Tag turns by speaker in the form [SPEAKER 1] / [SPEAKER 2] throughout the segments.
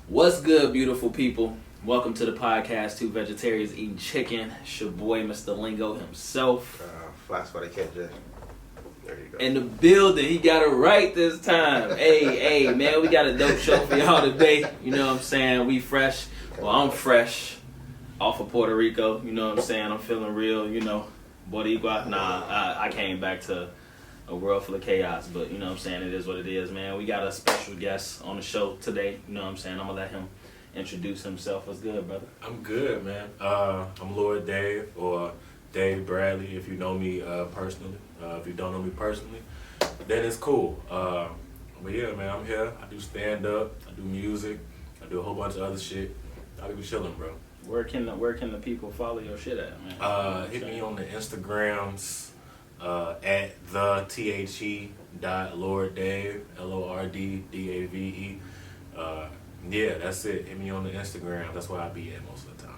[SPEAKER 1] What's good, beautiful people? Welcome to the podcast, Two Vegetarians Eating Chicken. It's your boy, Mr. Lingo himself.
[SPEAKER 2] Flash what I catch it. There you go.
[SPEAKER 1] In the building, he got it right this time. Hey, man, we got a dope show for y'all today. You know what I'm saying? We fresh. Well, I'm fresh off of Puerto Rico. You know what I'm saying? I'm feeling real, Boricua. I came back to a world full of chaos, but you know what I'm saying, it is what it is, man. We got a special guest on the show today, you know what I'm saying. I'm gonna let him introduce himself. What's good, brother?
[SPEAKER 3] I'm good, man. I'm Lord Dave, or Dave Bradley if you know me personally. If you don't know me personally, then it's cool. But yeah, man, I'm here. I do stand up, I do music, I do a whole bunch of other shit. I be chilling, bro.
[SPEAKER 1] Where can the people follow your shit at, man?
[SPEAKER 3] Hit me on the Instagrams. At the THE.LordDave, LORDDAVE. Yeah, that's it. Hit me on the Instagram. That's where I be at most of the time.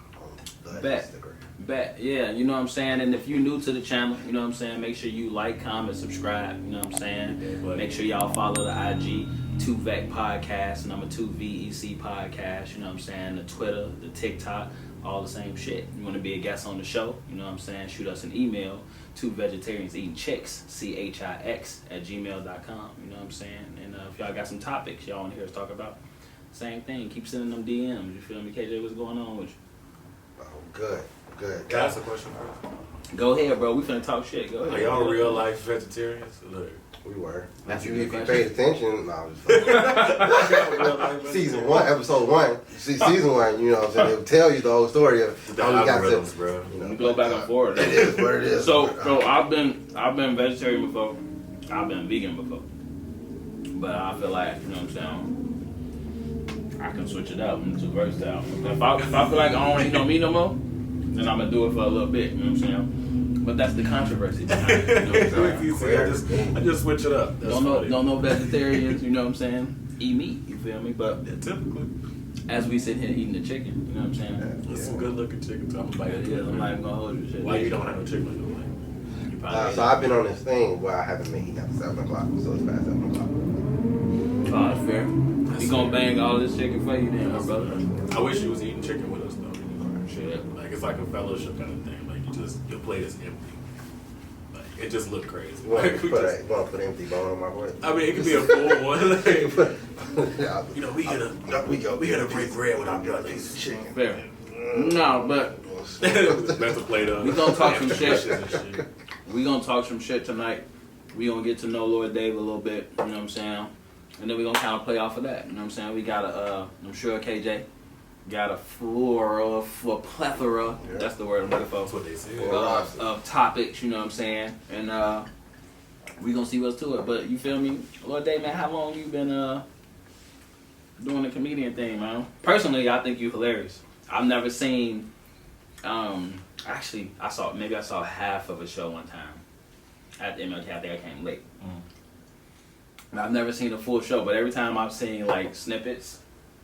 [SPEAKER 1] Bet. Yeah, you know what I'm saying? And if you're new to the channel, you know what I'm saying, make sure you like, comment, subscribe, you know what I'm saying?
[SPEAKER 3] Yeah,
[SPEAKER 1] make sure y'all follow the IG, 2VEC Podcast, number 2VEC Podcast, you know what I'm saying? The Twitter, the TikTok, all the same shit. You want to be a guest on the show, you know what I'm saying? Shoot us an email, 2vegetarianseatingchicks, CHIX, @gmail.com, you know what I'm saying? And if y'all got some topics y'all want to hear us talk about, same thing, keep sending them DMs, you feel me? KJ, what's going on with you?
[SPEAKER 2] Oh, good.
[SPEAKER 3] Can I ask a question first?
[SPEAKER 1] Go ahead, bro. We finna talk shit. Go ahead.
[SPEAKER 3] Are y'all real life vegetarians? Look.
[SPEAKER 2] We were.
[SPEAKER 1] That's
[SPEAKER 2] If
[SPEAKER 1] a
[SPEAKER 2] you
[SPEAKER 1] good
[SPEAKER 2] paid attention, no, I'm just Season 1, episode 1. Season 1, you know what I'm saying? They would tell you the whole story of how we got to,
[SPEAKER 3] bro.
[SPEAKER 1] We go back and forth.
[SPEAKER 2] It is what it is.
[SPEAKER 1] So I've been vegetarian before. I've been vegan before. But I feel like, you know what I'm saying, I can switch it up. I'm too versatile. If I feel like I don't eat no meat no more, then I'm gonna do it for a little bit, you know what I'm saying? But that's the controversy behind it, you know what I'm saying?
[SPEAKER 3] I just switch it up. That's
[SPEAKER 1] don't know vegetarians, you know what I'm saying, eat meat, you feel me? But
[SPEAKER 3] yeah, typically.
[SPEAKER 1] as we sit here eating the chicken, you know what I'm saying?
[SPEAKER 3] It's some good looking chicken. So I'm like,
[SPEAKER 1] I'm not even gonna hold you shit.
[SPEAKER 3] why you don't have no chicken?
[SPEAKER 1] You probably
[SPEAKER 2] So I've been on this thing where I haven't been eating after 7 o'clock, so it's past 7 o'clock.
[SPEAKER 1] Oh, that's fair. We gonna bang all this chicken for you then, my brother.
[SPEAKER 3] I wish you was eating chicken with us though.
[SPEAKER 1] Shit.
[SPEAKER 3] Like it's like a fellowship kind of thing. Like your plate is empty. Like it just looked crazy.
[SPEAKER 2] You want
[SPEAKER 3] Like,
[SPEAKER 2] to put an empty bone on my plate?
[SPEAKER 3] I mean, it could be a full one. Like,
[SPEAKER 2] Yeah,
[SPEAKER 3] you know, we gotta break bread with our brothers.
[SPEAKER 2] chicken.
[SPEAKER 1] Fair. No, but
[SPEAKER 3] That's a plate of.
[SPEAKER 1] we gonna talk some
[SPEAKER 3] dishes
[SPEAKER 1] shit.
[SPEAKER 3] and shit.
[SPEAKER 1] We gonna talk some shit tonight. We gonna get to know Lord Dave a little bit, you know what I'm saying? And then we gonna kind of play off of that, you know what I'm saying? We got I'm sure KJ got a plethora,
[SPEAKER 2] Yeah.
[SPEAKER 1] that's the word I'm looking for,
[SPEAKER 3] That's what they say.
[SPEAKER 1] of topics, you know what I'm saying? And we gonna see what's to it. But you feel me? Lord Dave, man, how long you been doing the comedian thing, man? Personally, I think you hilarious. I've never seen, actually, I saw half of a show one time at the MLK. I think I came late. I've never seen a full show, but every time I've seen like snippets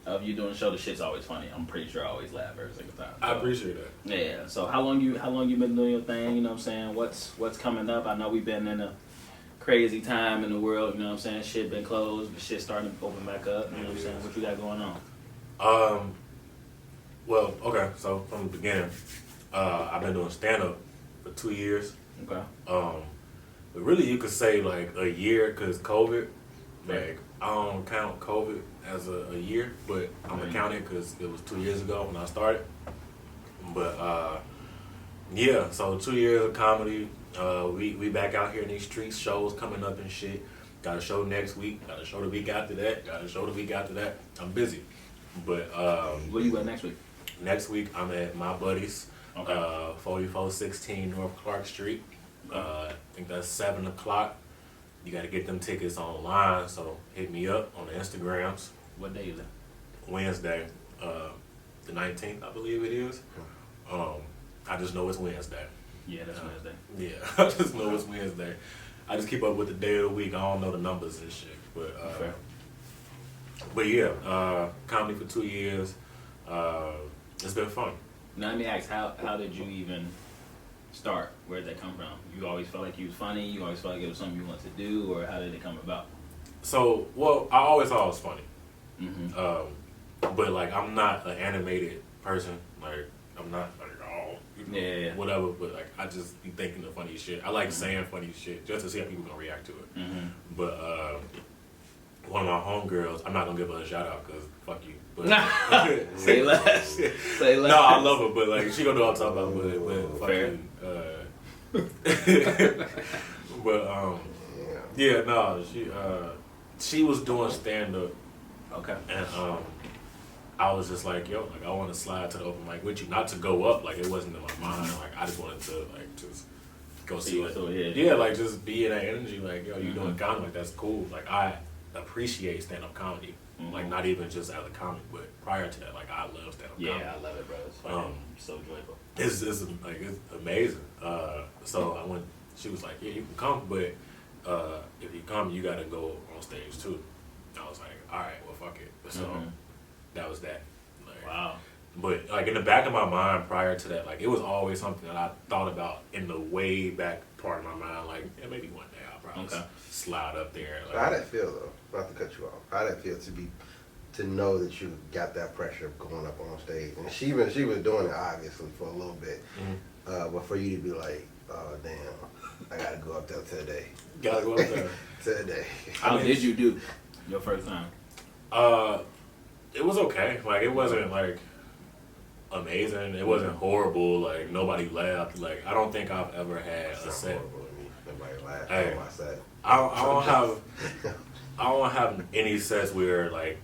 [SPEAKER 1] of you doing the show, the shit's always funny. I'm pretty sure I always laugh every single time. So,
[SPEAKER 3] I appreciate that.
[SPEAKER 1] yeah. So how long you been doing your thing? You know what I'm saying? What's coming up? I know we've been in a crazy time in the world. You know what I'm saying? Shit been closed, but shit starting to open back up. You know what I'm saying? What you got going on?
[SPEAKER 3] Well, okay. So from the beginning, I've been doing stand up for 2 years.
[SPEAKER 1] Okay.
[SPEAKER 3] But really, you could say like a year because COVID. Like I don't count COVID as a year, but I'm gonna count it because it was 2 years ago when I started. But yeah, so 2 years of comedy. We back out here in these streets, shows coming up and shit. Got a show next week. Got a show the week after that. Got a show the week after that. I'm busy, but
[SPEAKER 1] Where you at next week?
[SPEAKER 3] next week I'm at my buddies,
[SPEAKER 1] Okay.
[SPEAKER 3] 4416 North Clark Street. I think that's 7 o'clock. You got to get them tickets online, so hit me up on the Instagrams.
[SPEAKER 1] What day is it?
[SPEAKER 3] Wednesday, the 19th, I believe it is. I just know it's Wednesday.
[SPEAKER 1] Yeah, that's Wednesday.
[SPEAKER 3] Yeah, I just know it's Wednesday. I just keep up with the day of the week. I don't know the numbers and shit.
[SPEAKER 1] Fair.
[SPEAKER 3] But yeah, comedy for 2 years. It's been fun.
[SPEAKER 1] Now let me ask, how did you even start? Where did that come from? You always felt like you was funny? You always felt like it was something you wanted to do? Or how did it come about?
[SPEAKER 3] So, well, I always thought it was funny.
[SPEAKER 1] Mm-hmm.
[SPEAKER 3] But like, I'm not an animated person. Like, I'm not like, oh, whatever. But like, I just be thinking the funny shit. I like saying funny shit just to see how people gonna react to it. But one of my homegirls, I'm not gonna give her a shout out because fuck you. But
[SPEAKER 1] say less. Say less.
[SPEAKER 3] No, I love her, but like, she gonna know what I'm talking about. But fuck you. But yeah, no, she was doing stand up.
[SPEAKER 1] Okay.
[SPEAKER 3] And I was just like, yo, like I want to slide to the open mic with you, not to go up, like it wasn't in my mind, like I just wanted to like just go see it. Yeah, like just be in that energy, like yo, you doing comedy, like that's cool. Like I appreciate stand up comedy, like not even just as a comic, but prior to that, like I love stand up comedy.
[SPEAKER 1] Yeah, I love it, bro. It's fucking so joyful.
[SPEAKER 3] It's like it's amazing. So I went. She was like, yeah, you can come, but if you come, you got to go on stage too. I was like, all right, well, fuck it. So that was that. Like,
[SPEAKER 1] wow.
[SPEAKER 3] But like in the back of my mind prior to that, like it was always something that I thought about in the way back part of my mind. Like, yeah, maybe one day I'll probably slide up there. Like,
[SPEAKER 2] how'd that feel though? Not to cut you off. How'd that feel to know that you got that pressure of going up on stage? And she was doing it obviously for a little bit, but for you to be like, oh damn, I gotta go up there today.
[SPEAKER 3] Gotta go up there
[SPEAKER 2] today.
[SPEAKER 1] How did you do your first time?
[SPEAKER 3] It was okay. Like it wasn't like amazing. It wasn't horrible. Like nobody laughed. Like I don't think I've ever had a set.
[SPEAKER 2] Nobody laughed
[SPEAKER 3] on
[SPEAKER 2] my set.
[SPEAKER 3] I don't have any sets where like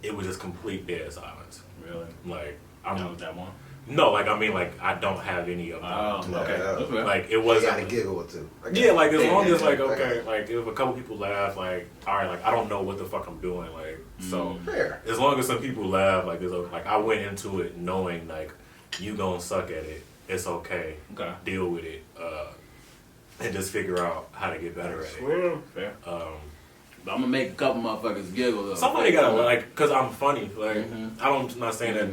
[SPEAKER 3] it was just complete dead silence.
[SPEAKER 1] Really?
[SPEAKER 3] Like
[SPEAKER 1] I'm with that one.
[SPEAKER 3] No, like I mean, like I don't have any of them.
[SPEAKER 1] Oh, okay.
[SPEAKER 3] Like it wasn't.
[SPEAKER 2] You gotta giggle too.
[SPEAKER 3] Yeah, like as long as like okay, like if a couple people laugh, like all right, like I don't know what the fuck I'm doing, like so.
[SPEAKER 2] Fair.
[SPEAKER 3] As long as some people laugh, like it's okay. Like I went into it knowing like you gonna suck at it. It's okay.
[SPEAKER 1] Okay.
[SPEAKER 3] Deal with it, and just figure out how to get better at
[SPEAKER 1] it. Fair. But I'm gonna make a couple motherfuckers giggle though.
[SPEAKER 3] Somebody gotta like, cause I'm funny. Like I'm not saying that.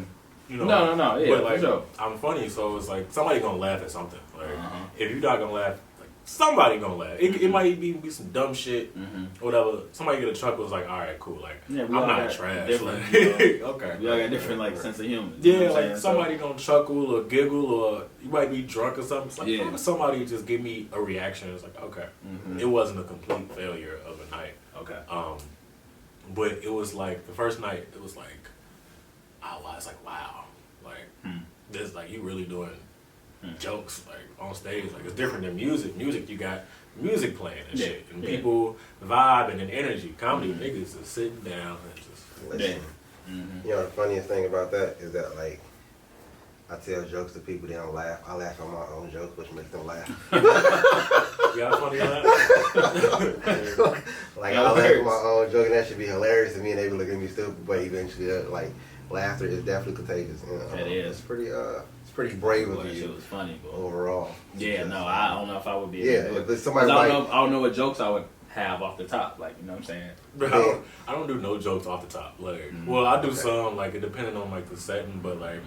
[SPEAKER 3] You know,
[SPEAKER 1] no, yeah,
[SPEAKER 3] but like,
[SPEAKER 1] for sure.
[SPEAKER 3] I'm funny, so it's like somebody gonna laugh at something. Like, if you're not gonna laugh, like somebody gonna laugh. It might be some dumb shit, or whatever. Somebody get a chuckle, it's like, all right, cool. Like, I'm not trash.
[SPEAKER 1] Different,
[SPEAKER 3] like, okay,
[SPEAKER 1] we all got different like sense of humor.
[SPEAKER 3] Yeah, like somebody gonna chuckle or giggle, or you might be drunk or something. It's like, fuck, somebody just give me a reaction. It's like, okay, it wasn't a complete failure of a night.
[SPEAKER 1] Okay,
[SPEAKER 3] but it was like the first night. It was like. I was like, wow, like this, like you really doing jokes like on stage, like it's different than music. Music, you got music playing and shit, and people vibing and energy. Comedy, niggas is sitting down and just
[SPEAKER 2] listen. You know the funniest thing about that is that like I tell jokes to people, they don't laugh. I laugh at my own jokes, which makes them laugh.
[SPEAKER 3] You got a funny laugh?
[SPEAKER 2] Like I laugh at my own joke, and that should be hilarious to me, and they be looking at me stupid, but eventually, like. Laughter is definitely contagious. And,
[SPEAKER 1] it is.
[SPEAKER 2] It's pretty brave of you.
[SPEAKER 1] It was funny, boy.
[SPEAKER 2] Overall.
[SPEAKER 1] Yeah, no, I don't know if I would be able to do it.
[SPEAKER 2] But somebody
[SPEAKER 1] I don't know what jokes I would have off the top, like, you know what I'm saying?
[SPEAKER 3] Bro, I don't do no jokes off the top. Like, well, I do some, like, depending on like the setting, but like,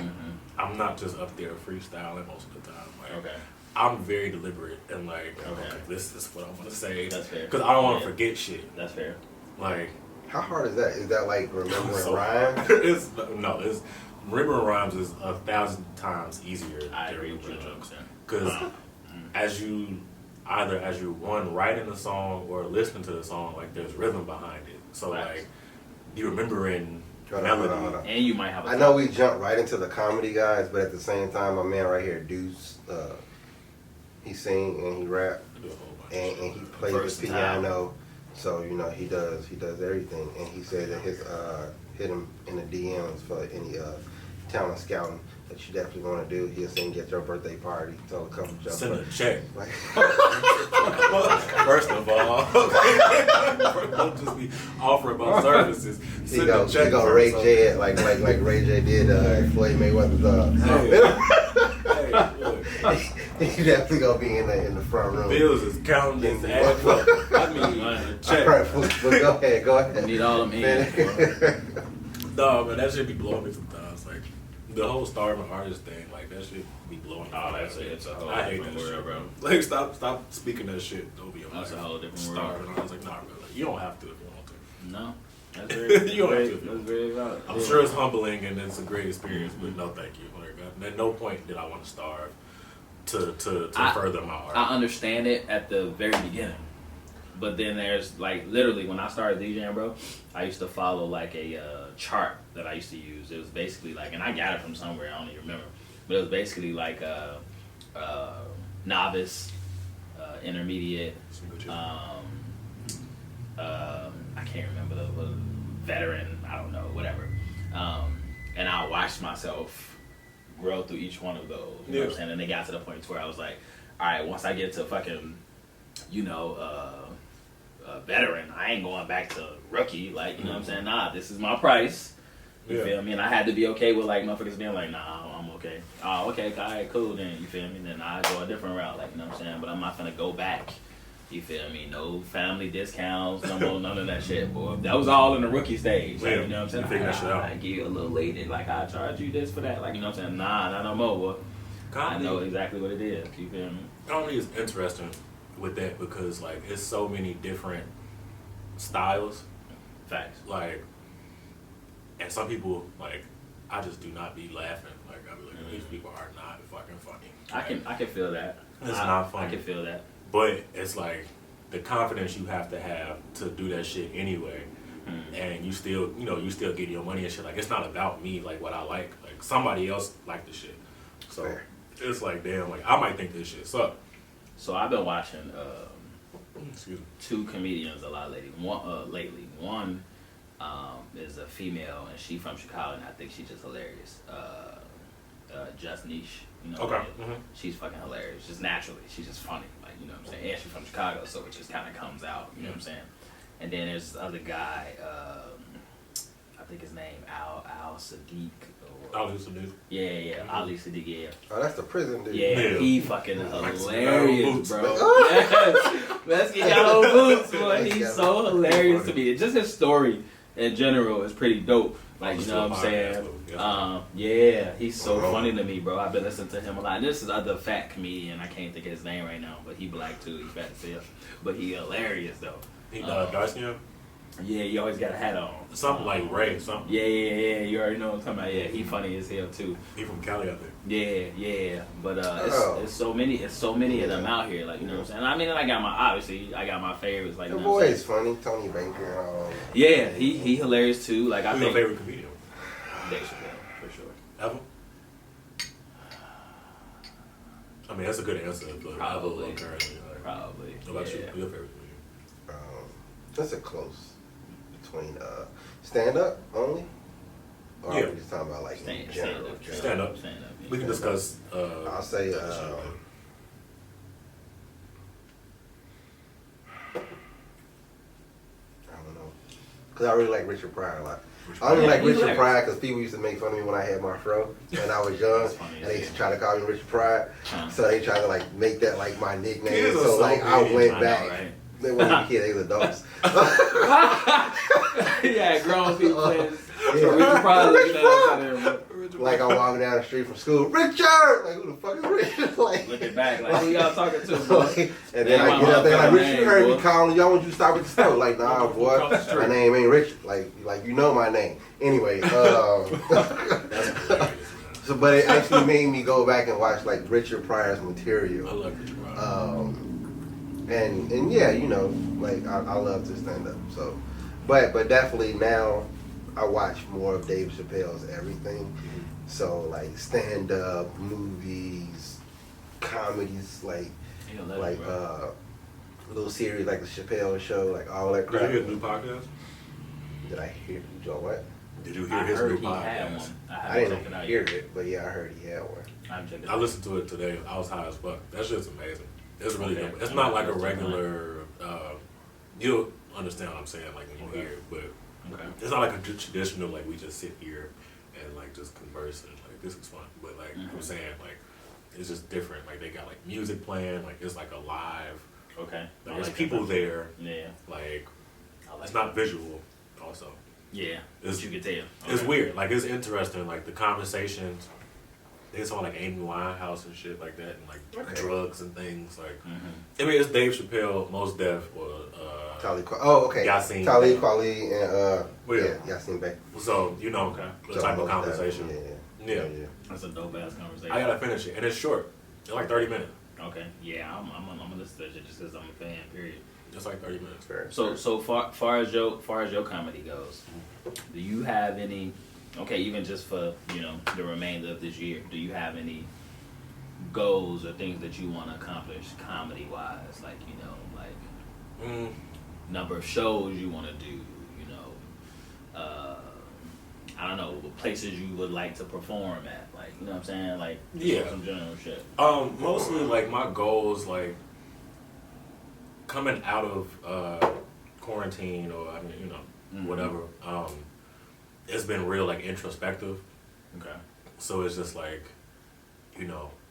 [SPEAKER 3] I'm not just up there freestyling most of the time. Like, I'm very deliberate and like, okay, this is what I want to say.
[SPEAKER 1] That's fair.
[SPEAKER 3] Because I don't want to forget shit.
[SPEAKER 1] That's fair.
[SPEAKER 3] Like.
[SPEAKER 2] How hard is that? Is that like remembering rhymes?
[SPEAKER 3] It's remembering rhymes is 1,000 times easier than remembering jokes. Because as you one writing the song or listening to the song, like there's rhythm behind it. So like you remembering melody,
[SPEAKER 1] and you might have.
[SPEAKER 2] I know we jump right into the comedy guys, but at the same time, my man right here, Deuce, he sing and he rap, and he plays the piano. So you know he does everything, and he said that his hit him in the DMs for any talent scouting that you definitely want to do. He'll sing at your birthday party, tell a couple jokes.
[SPEAKER 3] Send a check.
[SPEAKER 2] Like,
[SPEAKER 3] first of all, don't just be offering my services.
[SPEAKER 2] He go Ray J like Ray J did Floyd Mayweather's.
[SPEAKER 3] Hey, look.
[SPEAKER 2] He definitely gonna be in the front room.
[SPEAKER 3] Bills is counting his ass up. I mean, check.
[SPEAKER 2] All right, but go ahead.
[SPEAKER 1] Need all them hands.
[SPEAKER 3] No, man, that shit be blowing me sometimes. Like the whole starving artist thing, like that shit be blowing me.
[SPEAKER 1] Oh, it's a whole
[SPEAKER 3] I hate
[SPEAKER 1] different
[SPEAKER 3] that
[SPEAKER 1] world,
[SPEAKER 3] shit,
[SPEAKER 1] bro.
[SPEAKER 3] Like stop speaking that shit. Don't be
[SPEAKER 1] That's a whole different
[SPEAKER 3] starving. I was like, nah, bro, like, you don't have to if you want to.
[SPEAKER 1] No. That's very,
[SPEAKER 3] You don't have to.
[SPEAKER 1] that's very valid.
[SPEAKER 3] I'm sure it's humbling and it's a great experience, but no, thank you. Like, at no point did I want to starve to further my art.
[SPEAKER 1] I understand it at the very beginning. But then there's like literally when I started DJing, bro, I used to follow like a chart that I used to use. It was basically like, and I got it from somewhere, I don't even remember, but it was basically like novice, intermediate, I can't remember the veteran, I don't know, whatever. And I watched myself grow through each one of those. You know what I'm saying? And it got to the point where I was like, all right, once I get to fucking, veteran, I ain't going back to rookie. Like, you know what I'm saying? Nah, this is my price. You feel me? And I had to be okay with like motherfuckers being like, nah, I'm okay. Oh, okay, all right, cool then. You feel me? Then I go a different route. Like, you know what I'm saying? But I'm not gonna go back. You feel me? No family discounts, no more, none of that shit, boy. That was all in the rookie stage. Like, you know what I'm saying?
[SPEAKER 3] You figure that shit out.
[SPEAKER 1] I give you a little lady, like I charge you this for that. Like, you know what I'm saying? Nah, not no more, boy. I know exactly what it is. You feel me?
[SPEAKER 3] Comedy is interesting with that because like it's so many different styles.
[SPEAKER 1] Facts.
[SPEAKER 3] Like, and some people like I just do not be laughing. Like I be like, these people are not fucking funny. Like,
[SPEAKER 1] I can feel that.
[SPEAKER 3] It's not funny.
[SPEAKER 1] I can feel that.
[SPEAKER 3] But it's like the confidence you have to do that shit anyway. And you still get your money and shit. Like it's not about me, like what I like. Like somebody else like the shit. So
[SPEAKER 2] Fair.
[SPEAKER 3] it's like damn, like I might think this shit suck.
[SPEAKER 1] So I've been watching
[SPEAKER 3] Excuse me.
[SPEAKER 1] two comedians a lot lately. One is a female and she from Chicago and I think she's just hilarious. Just Niche, you know.
[SPEAKER 3] Okay.
[SPEAKER 1] She's fucking hilarious, just naturally. She's just funny, like you know what I'm saying. And she's from Chicago, so it just kind of comes out, you know what I'm saying. And then there's this other guy, I think his name Al Sadiq.
[SPEAKER 3] Ali Sadiq.
[SPEAKER 1] Yeah, Ali Sadiq. Yeah.
[SPEAKER 2] Oh, that's the prison dude.
[SPEAKER 1] Yeah, he fucking hilarious, bro.
[SPEAKER 3] Boots,
[SPEAKER 1] Yes. Let's get y'all boots, boy.
[SPEAKER 2] Let's
[SPEAKER 1] He's
[SPEAKER 2] get
[SPEAKER 1] so
[SPEAKER 2] boots.
[SPEAKER 1] hilarious to me. Just his story in general is pretty dope. Like, you know what I'm saying? Yeah, he's so funny to me, bro. I've been listening to him a lot. This is other fat comedian. I can't think of his name right now, but he black too. He's fat as hell. But he hilarious, though.
[SPEAKER 3] He dark skin?
[SPEAKER 1] Yeah, he always got a hat on.
[SPEAKER 3] Something like Ray, something.
[SPEAKER 1] Yeah. You already know what I'm talking about. Yeah, he funny as hell, too.
[SPEAKER 3] He from Cali, I think.
[SPEAKER 1] Yeah. But it's so many of them out here, like, you know what I'm saying? I mean, I got my favorites, like,
[SPEAKER 2] Your
[SPEAKER 1] you know what I'm
[SPEAKER 2] boy is funny, Tony Baker and all.
[SPEAKER 1] Yeah, he hilarious too. Like, I
[SPEAKER 3] Who's
[SPEAKER 1] think
[SPEAKER 3] your favorite comedian?
[SPEAKER 1] Dave Chappelle, for sure.
[SPEAKER 3] Ever? I mean, that's a good answer, but
[SPEAKER 1] Probably.
[SPEAKER 3] Currently,
[SPEAKER 1] Probably.
[SPEAKER 3] What about you?
[SPEAKER 1] Yeah.
[SPEAKER 3] Who's your favorite comedian?
[SPEAKER 2] That's a close between stand up only. Or are we just talking about like in general?
[SPEAKER 3] Stand up.
[SPEAKER 1] Yeah.
[SPEAKER 3] We can discuss.
[SPEAKER 2] I'll say. I don't know, cause I really like Richard Pryor a lot. I only like Richard Pryor because people used to make fun of me when I had my fro and I was young, and they used to try to call me Richard Pryor. So they tried to like make that like my nickname.
[SPEAKER 3] Kids are
[SPEAKER 2] so
[SPEAKER 3] so
[SPEAKER 2] like I went
[SPEAKER 1] I
[SPEAKER 2] back.
[SPEAKER 1] know, right?
[SPEAKER 2] They weren't even kids; they was adults.
[SPEAKER 1] Yeah, grown people playing.
[SPEAKER 2] Yeah.
[SPEAKER 1] Richard Pryor looking at us out there,
[SPEAKER 2] Like I'm walking down the street from school, Richard. Like who the fuck is Richard? Like
[SPEAKER 1] looking back, like who y'all talking to, boy?
[SPEAKER 2] and then I get up there like Richard, you heard me calling y'all. Want you to stop at the store? Like nah, boy, my name ain't Richard. Like you know my name. Anyway,
[SPEAKER 3] That's hilarious, man.
[SPEAKER 2] so but it actually made me go back and watch like Richard Pryor's material.
[SPEAKER 3] I love Richard Pryor.
[SPEAKER 2] And yeah, you know, like I love to stand up. So, but definitely now I watch more of Dave Chappelle's everything. So like stand up, movies, comedies, like little series like the Chappelle Show, like all that
[SPEAKER 3] Did
[SPEAKER 2] crap.
[SPEAKER 3] you hear his new podcast?
[SPEAKER 2] Did I hear? Joe, what?
[SPEAKER 3] Did you hear
[SPEAKER 1] I
[SPEAKER 3] his
[SPEAKER 1] heard
[SPEAKER 3] new
[SPEAKER 1] he had
[SPEAKER 3] podcast?
[SPEAKER 1] one.
[SPEAKER 2] I didn't hear it, but yeah, I heard he had one.
[SPEAKER 1] I'm checking.
[SPEAKER 3] I listened to it today. I was high as fuck. That shit's amazing. It's really good. It's not like a regular. You'll understand what I'm saying, like when you hear it, but it's not like a traditional like we just sit here and like just converse and like this is fun. But like I'm saying, like it's just different. Like they got like music playing. Like it's like a live.
[SPEAKER 1] Okay.
[SPEAKER 3] Like, there's people there.
[SPEAKER 1] Yeah.
[SPEAKER 3] Like
[SPEAKER 1] I like
[SPEAKER 3] it's not visual. Also.
[SPEAKER 1] Yeah.
[SPEAKER 3] It's,
[SPEAKER 1] you can tell.
[SPEAKER 3] It's weird. Like it's interesting. Like the conversations they saw like Amy Winehouse and shit like that, and like
[SPEAKER 2] Okay.
[SPEAKER 3] drugs and things. Like,
[SPEAKER 1] Mm-hmm.
[SPEAKER 3] I mean, it's Dave Chappelle, Most Def, or
[SPEAKER 2] okay.
[SPEAKER 3] Yasin
[SPEAKER 2] Talib
[SPEAKER 3] Bey.
[SPEAKER 2] Kweli and
[SPEAKER 3] Yeah.
[SPEAKER 2] Yasin Bey.
[SPEAKER 3] So you know,
[SPEAKER 1] Okay.
[SPEAKER 3] the
[SPEAKER 2] So
[SPEAKER 3] type of
[SPEAKER 2] most of that,
[SPEAKER 3] conversation. Yeah.
[SPEAKER 1] That's a dope ass conversation.
[SPEAKER 3] I gotta finish it, and it's short. It's like 30 minutes.
[SPEAKER 1] Okay. Yeah, I'm gonna listen to that shit just because I'm a fan. Period.
[SPEAKER 3] It's like 30 minutes.
[SPEAKER 2] Fair.
[SPEAKER 1] So far as your comedy goes, do you have any? Okay, even just for the remainder of this year, do you have any goals or things that you want to accomplish comedy wise? Like number of shows you want to do. I don't know, places you would like to perform at. Like you know what I'm saying? Like
[SPEAKER 3] Yeah.
[SPEAKER 1] some general shit.
[SPEAKER 3] Mostly like my goals, like coming out of quarantine, or I mean, whatever. It's been real like introspective.
[SPEAKER 1] Okay.
[SPEAKER 3] So it's just like,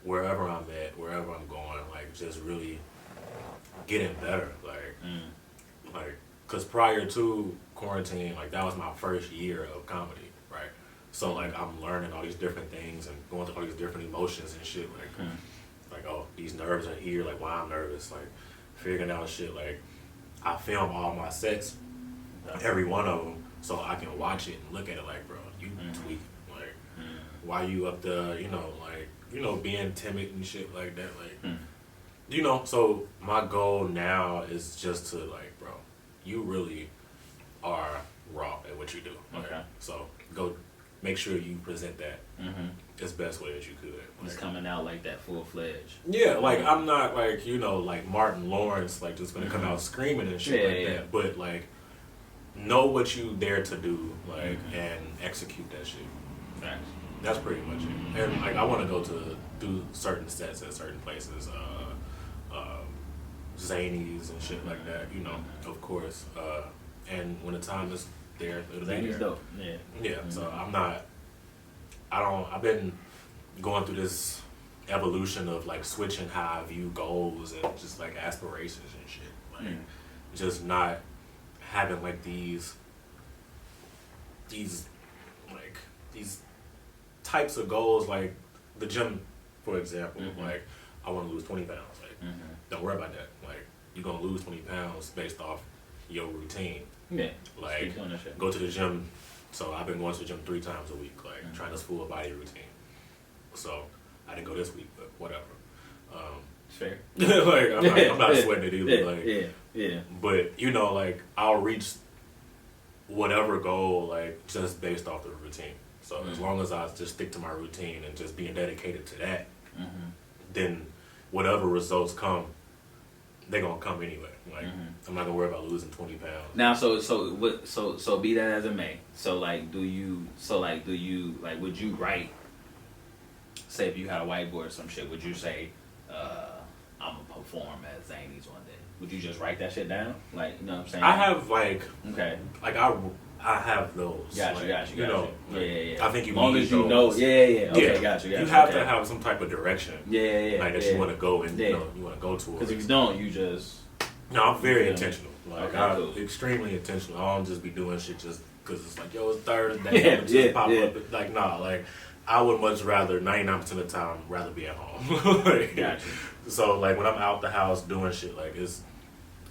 [SPEAKER 3] wherever I'm at, wherever I'm going, like just really getting better. Like, cause prior to quarantine, like that was my first year of comedy, right? So like I'm learning all these different things and going through all these different emotions and shit. Like oh, these nerves are here. Like why I'm nervous. Like figuring out shit. Like I film all my sets, every one of them, so I can watch it and look at it like, bro, you tweaking. Like why you up there? Being timid and shit like that. Like So my goal now is just to like, bro, you really are raw at what you do.
[SPEAKER 1] Okay.
[SPEAKER 3] So go make sure you present that as best way as you could.
[SPEAKER 1] It's coming out like that full fledged.
[SPEAKER 3] Yeah, like I'm not like like Martin Lawrence, like just gonna come out screaming and shit that. But like know what you dare to do, like and execute that shit.
[SPEAKER 1] Facts.
[SPEAKER 3] That's pretty much it. And like I want to go to do certain sets at certain places, Zanies and shit like that. Of course. And when the time is there, it'll be
[SPEAKER 1] Zany's
[SPEAKER 3] there.
[SPEAKER 1] dope. Yeah.
[SPEAKER 3] Yeah. So I've been going through this evolution of like switching how I view goals and just like aspirations and shit. Like just not having like these types of goals, like the gym, for example. Like I want to lose 20 pounds. Like don't worry about that. Like you're gonna lose 20 pounds based off your routine.
[SPEAKER 1] Yeah.
[SPEAKER 3] Like go to the gym. So I've been going to the gym 3 times a week, like trying to full body routine. So I didn't go this week, but whatever.
[SPEAKER 1] Fair.
[SPEAKER 3] Like I'm not sweating it either.
[SPEAKER 1] Yeah.
[SPEAKER 3] But like I'll reach whatever goal like just based off the routine. So as long as I just stick to my routine and just being dedicated to that, then whatever results come, they're gonna come anyway. Like I'm not gonna worry about losing 20 pounds.
[SPEAKER 1] Now, so be that as it may. Would you write? Say if you had a whiteboard or some shit, would you say, "I'm gonna perform at Zany's one day"? Would you just write that shit down? Like, you know what I'm saying?
[SPEAKER 3] I have like
[SPEAKER 1] okay.
[SPEAKER 3] Like I have those.
[SPEAKER 1] Got you. Yeah.
[SPEAKER 3] I think you
[SPEAKER 1] as long
[SPEAKER 3] need
[SPEAKER 1] as you
[SPEAKER 3] those.
[SPEAKER 1] know. Yeah. Okay, got you.
[SPEAKER 3] You have to have some type of direction.
[SPEAKER 1] Yeah.
[SPEAKER 3] Like that you want to go and you want to go towards.
[SPEAKER 1] Because if you don't, you just.
[SPEAKER 3] No, I'm very intentional. Like
[SPEAKER 1] Okay,
[SPEAKER 3] I'm
[SPEAKER 1] cool.
[SPEAKER 3] extremely intentional. I don't just be doing shit just because it's like, yo, it's Thursday. Just pop up. Like, nah, like I would much rather 99% of the time rather be at home. Like,
[SPEAKER 1] Gotcha.
[SPEAKER 3] So like when I'm out the house doing shit, like it's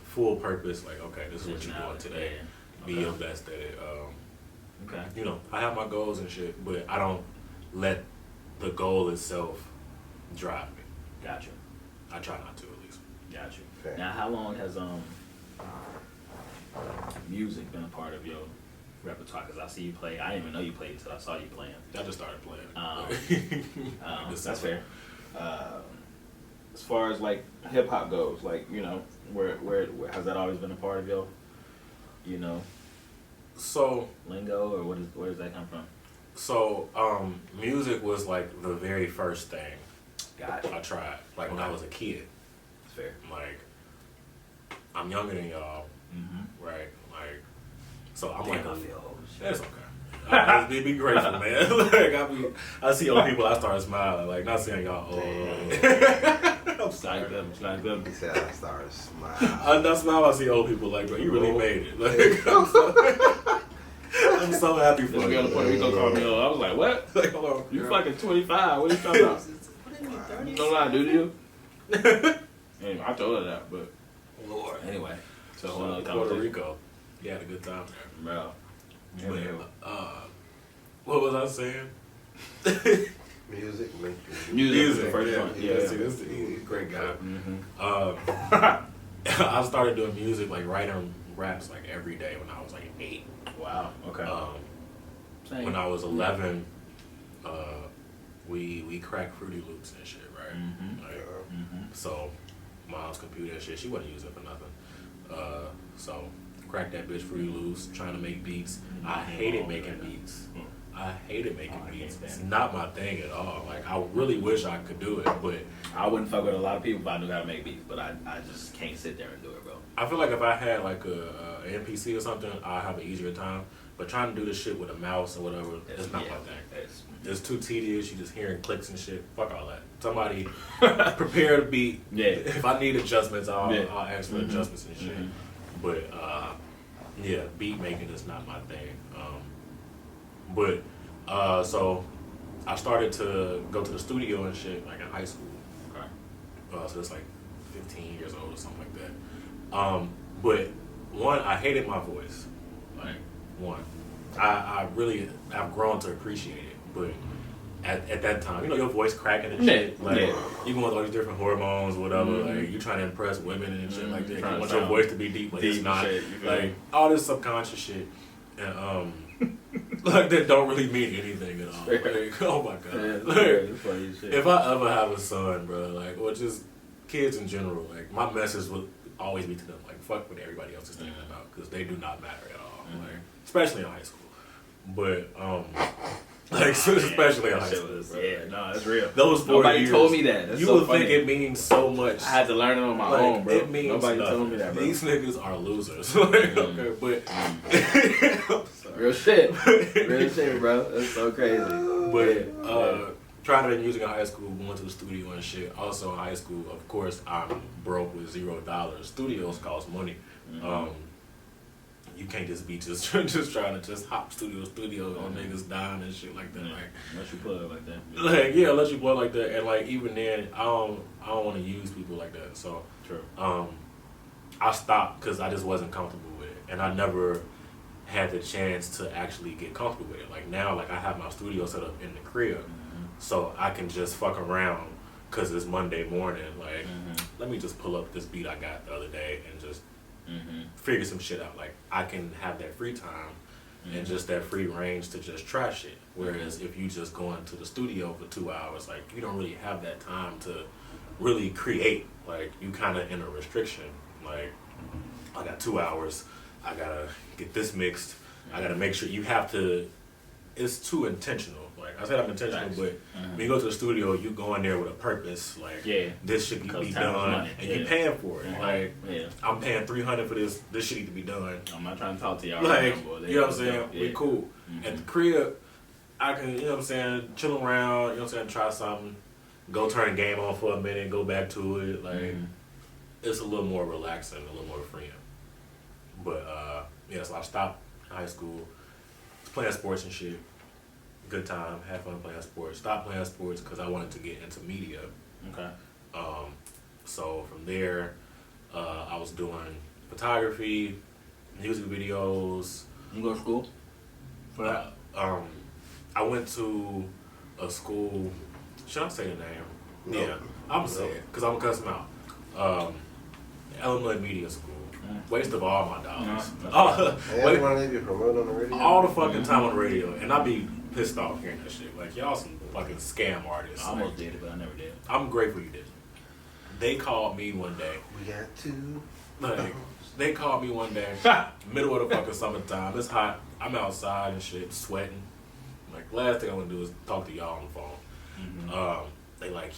[SPEAKER 3] full purpose. Like, okay, this is what you're doing today.
[SPEAKER 1] Yeah.
[SPEAKER 3] Be your best at it.
[SPEAKER 1] Okay.
[SPEAKER 3] I have my goals and shit, but I don't let the goal itself drive me.
[SPEAKER 1] Gotcha.
[SPEAKER 3] I try not to, at least.
[SPEAKER 1] Gotcha.
[SPEAKER 2] Okay.
[SPEAKER 1] Now, how long has music been a part of your repertoire? Because I see you play. I didn't even know you played until I saw you playing.
[SPEAKER 3] I just started playing.
[SPEAKER 1] That's fair. As far as like hip hop goes, like where has that always been a part of your,
[SPEAKER 3] So
[SPEAKER 1] lingo, or where does that come from?
[SPEAKER 3] So music was like the very first thing
[SPEAKER 1] Got it.
[SPEAKER 3] I tried. Like when I was a kid.
[SPEAKER 1] That's fair.
[SPEAKER 3] Like I'm younger than y'all, right? Like so I'm like,
[SPEAKER 1] I feel old.
[SPEAKER 3] that's okay. I be grateful, man. Like I see old people, I start smiling. Like not seeing y'all old. I'm sorry.
[SPEAKER 1] Like them.
[SPEAKER 2] He said I started smiling.
[SPEAKER 3] I smile. I see old people. Like, bro, you really made it. Like, I I'm so happy for
[SPEAKER 1] This girl in
[SPEAKER 3] you.
[SPEAKER 1] Puerto Rico called me over. I was like, what?
[SPEAKER 3] Like, hold on,
[SPEAKER 1] You
[SPEAKER 3] girl.
[SPEAKER 1] fucking 25. What are you talking about?
[SPEAKER 3] What do you mean, 30?
[SPEAKER 1] No lie, do you? Anyway, I told her that, but
[SPEAKER 3] Lord.
[SPEAKER 1] anyway. So
[SPEAKER 3] Shout
[SPEAKER 1] hold
[SPEAKER 3] out
[SPEAKER 1] on,
[SPEAKER 3] to Puerto Rico. You had a good time there.
[SPEAKER 1] Bro.
[SPEAKER 3] But, what was I saying?
[SPEAKER 2] Music,
[SPEAKER 1] Music, first
[SPEAKER 3] yeah.
[SPEAKER 1] one.
[SPEAKER 3] Yeah,
[SPEAKER 1] Yeah.
[SPEAKER 3] he's a great guy.
[SPEAKER 1] Mm-hmm.
[SPEAKER 3] I started doing music, like writing raps, like every day when I was like 8.
[SPEAKER 1] Wow. Okay. Same.
[SPEAKER 3] When I was 11, we cracked Fruity Loops and shit, right?
[SPEAKER 1] Mhm.
[SPEAKER 3] Like,
[SPEAKER 1] Mhm.
[SPEAKER 3] so mom's computer and shit, she wouldn't use it for nothing. So cracked that bitch Fruity Loops, trying to make beats. I hated making beats. I hated making beats. It's not my thing at all. Like, I really wish I could do it, but
[SPEAKER 1] I wouldn't fuck with a lot of people if I knew how to make beats, but I just can't sit there and do it, bro.
[SPEAKER 3] I feel like if I had like a NPC or something, I'd have an easier time. But trying to do this shit with a mouse or whatever, it's not my thing. It's too tedious. You just hearing clicks and shit. Fuck all that. Somebody prepare to beat.
[SPEAKER 1] Yeah.
[SPEAKER 3] If I need adjustments, I'll ask for
[SPEAKER 1] Mhm.
[SPEAKER 3] adjustments and shit.
[SPEAKER 1] Mhm.
[SPEAKER 3] But yeah, beat making is not my thing. So I started to go to the studio and shit like in high school. Okay. So it's like 15 years old or something like that. But one, I hated my voice. Like, one, I've grown to appreciate it, but at that time, you know, your voice cracking and shit. Like, you going with all these different hormones, whatever. Like, you trying to impress women and shit like that. You want your voice to be deep, but it's not.
[SPEAKER 1] Shit,
[SPEAKER 3] Like, all this subconscious shit, and like that don't really mean anything at all. Like, oh my god. Like, if I ever have a son, bro, like, or just kids in general, like, my message would always be to them, like, fuck what everybody else is thinking about, because they do not matter at all. Like, especially in high school. But like, especially in high school, bro.
[SPEAKER 1] Yeah, no, that's real.
[SPEAKER 3] Those 4
[SPEAKER 1] Nobody
[SPEAKER 3] years,
[SPEAKER 1] told me that. That's
[SPEAKER 3] you
[SPEAKER 1] so
[SPEAKER 3] would
[SPEAKER 1] funny.
[SPEAKER 3] think it means so much.
[SPEAKER 1] I had to learn it on my
[SPEAKER 3] Like,
[SPEAKER 1] own, bro.
[SPEAKER 3] it means
[SPEAKER 1] Nobody
[SPEAKER 3] nothing.
[SPEAKER 1] told me that, bro.
[SPEAKER 3] These niggas are losers. Like, okay, but
[SPEAKER 1] Real shit. Real shit, bro. That's so crazy.
[SPEAKER 3] But tried to music in high school, went to the studio and shit. Also in high school, of course, I'm broke with $0. Studios cost money. You can't just be just trying to hop studio on niggas dying and shit like that. Like,
[SPEAKER 1] Unless you plug like that.
[SPEAKER 3] like, yeah, let you play like that. And like, even then, I don't want to use people like that. So
[SPEAKER 1] True.
[SPEAKER 3] I stopped because I just wasn't comfortable with it, and I never had the chance to actually get comfortable with it. Like now, like I have my studio set up in the crib, so I can just fuck around because it's Monday morning. Like, let me just pull up this beat I got the other day and just figure some shit out. Like, I can have that free time and just that free range to just try shit. Whereas if you just go into the studio for 2 hours, like, you don't really have that time to really create. Like, you kind of in a restriction. Like, I got 2 hours. I gotta get this mixed. I gotta make sure you have to. It's too intentional. Like I said, I'm intentional, but when you go to the studio, you go in there with a purpose. Like, this should be done, and you're paying for it. Like, I'm paying $300 for this. This shit need to be done.
[SPEAKER 1] I'm not trying to talk to y'all.
[SPEAKER 3] Like,
[SPEAKER 1] right now, boy.
[SPEAKER 3] you know what I'm saying? We cool. At the crib, I can, you know what I'm saying, chill around. You know what I'm saying? Try something. Go turn the game on for a minute. Go back to it. Like, it's a little more relaxing, a little more freeing. But so I stopped high school. Was playing sports and shit. Good time, had fun playing sports. Stopped playing sports because I wanted to get into media.
[SPEAKER 1] Okay.
[SPEAKER 3] So from there, I was doing photography, music videos.
[SPEAKER 1] You go to school for that?
[SPEAKER 3] I went to a school. Should I say the name?
[SPEAKER 2] No.
[SPEAKER 3] Yeah, I'm gonna say it because I'm gonna cuss them out. Illinois Media School. Waste of all my dollars. All the fucking time on the radio, and I be pissed off hearing that shit. Like, y'all some fucking scam artists.
[SPEAKER 1] I almost did it, but I never did.
[SPEAKER 3] I'm grateful you did. They called me one day.
[SPEAKER 2] We got two.
[SPEAKER 3] Like, they called me one day, middle of the fucking summertime. It's hot. I'm outside and shit, sweating. Like, last thing I want to do is talk to y'all on the phone. They like,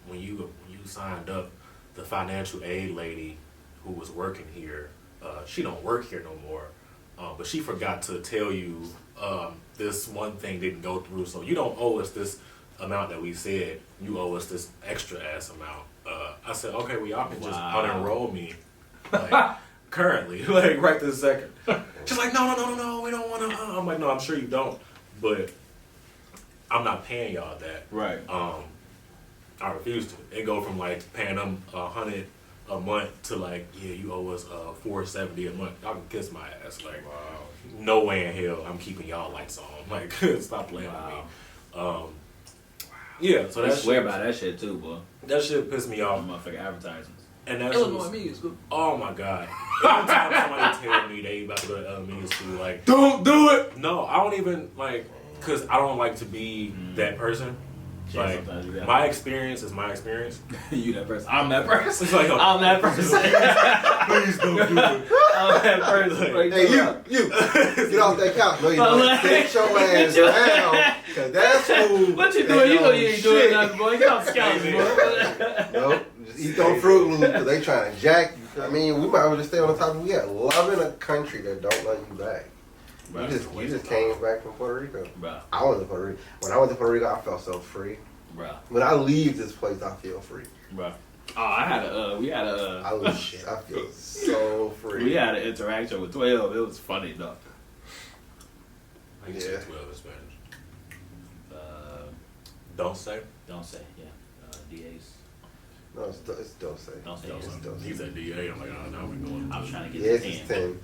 [SPEAKER 3] when you signed up, the financial aid lady who was working here, she don't work here no more. But she forgot to tell you this one thing didn't go through, so you don't owe us this amount that we said. You owe us this extra ass amount. I said, okay, well, y'all can just unenroll me, like, currently, like right this second. She's like, no, we don't want to. I'm like, no, I'm sure you don't, but I'm not paying y'all that.
[SPEAKER 1] Right.
[SPEAKER 3] I refuse to. It go from like paying them $100 a month to like, yeah, you owe us $470 a month. Y'all can kiss my ass. Like, wow, no way in hell I'm keeping y'all lights on. Like, stop playing with me. Yeah, so
[SPEAKER 1] I swear by that shit too, boy.
[SPEAKER 3] That shit pissed me off.
[SPEAKER 1] Motherfucking advertisements.
[SPEAKER 3] And that's
[SPEAKER 1] Illinois Media School.
[SPEAKER 3] Oh my god! Every time somebody tell me they about to go to elementary school, like,
[SPEAKER 1] don't do it.
[SPEAKER 3] No, I don't even like, cause I don't like to be that person. Like, my experience is my experience.
[SPEAKER 1] You that person. I'm that person.
[SPEAKER 3] It's like,
[SPEAKER 1] I'm that person.
[SPEAKER 3] Please don't do it.
[SPEAKER 1] I'm that person.
[SPEAKER 2] Like, hey, you, get off that couch. No, you don't. Sit your ass down, cause that's who.
[SPEAKER 1] What you doing? You know you ain't doing nothing, boy. Get off the couch, boy.
[SPEAKER 2] Nope. Just eat those Fruit Loops because they trying to jack you. I mean, we might as well just stay on the topic. We got love in a country that don't love you back. You just came back from Puerto Rico.
[SPEAKER 1] Bruh.
[SPEAKER 2] I was in Puerto Rico. When I went to Puerto Rico, I felt so free.
[SPEAKER 1] Bruh.
[SPEAKER 2] When I leave this place, I feel free.
[SPEAKER 1] Bruh. Oh, we had a.
[SPEAKER 2] I feel so free.
[SPEAKER 1] We had an interaction with 12. It was funny though.
[SPEAKER 3] I can say 12 in Spanish. Don't say.
[SPEAKER 1] Don't say. Yeah. DA's.
[SPEAKER 2] No, it's don't say.
[SPEAKER 1] Don't say.
[SPEAKER 2] It's don't say.
[SPEAKER 3] He said DA. I'm like, oh, now we're going.
[SPEAKER 1] I was trying to get
[SPEAKER 2] Yes,
[SPEAKER 1] the
[SPEAKER 2] it's
[SPEAKER 1] 10.
[SPEAKER 2] 10.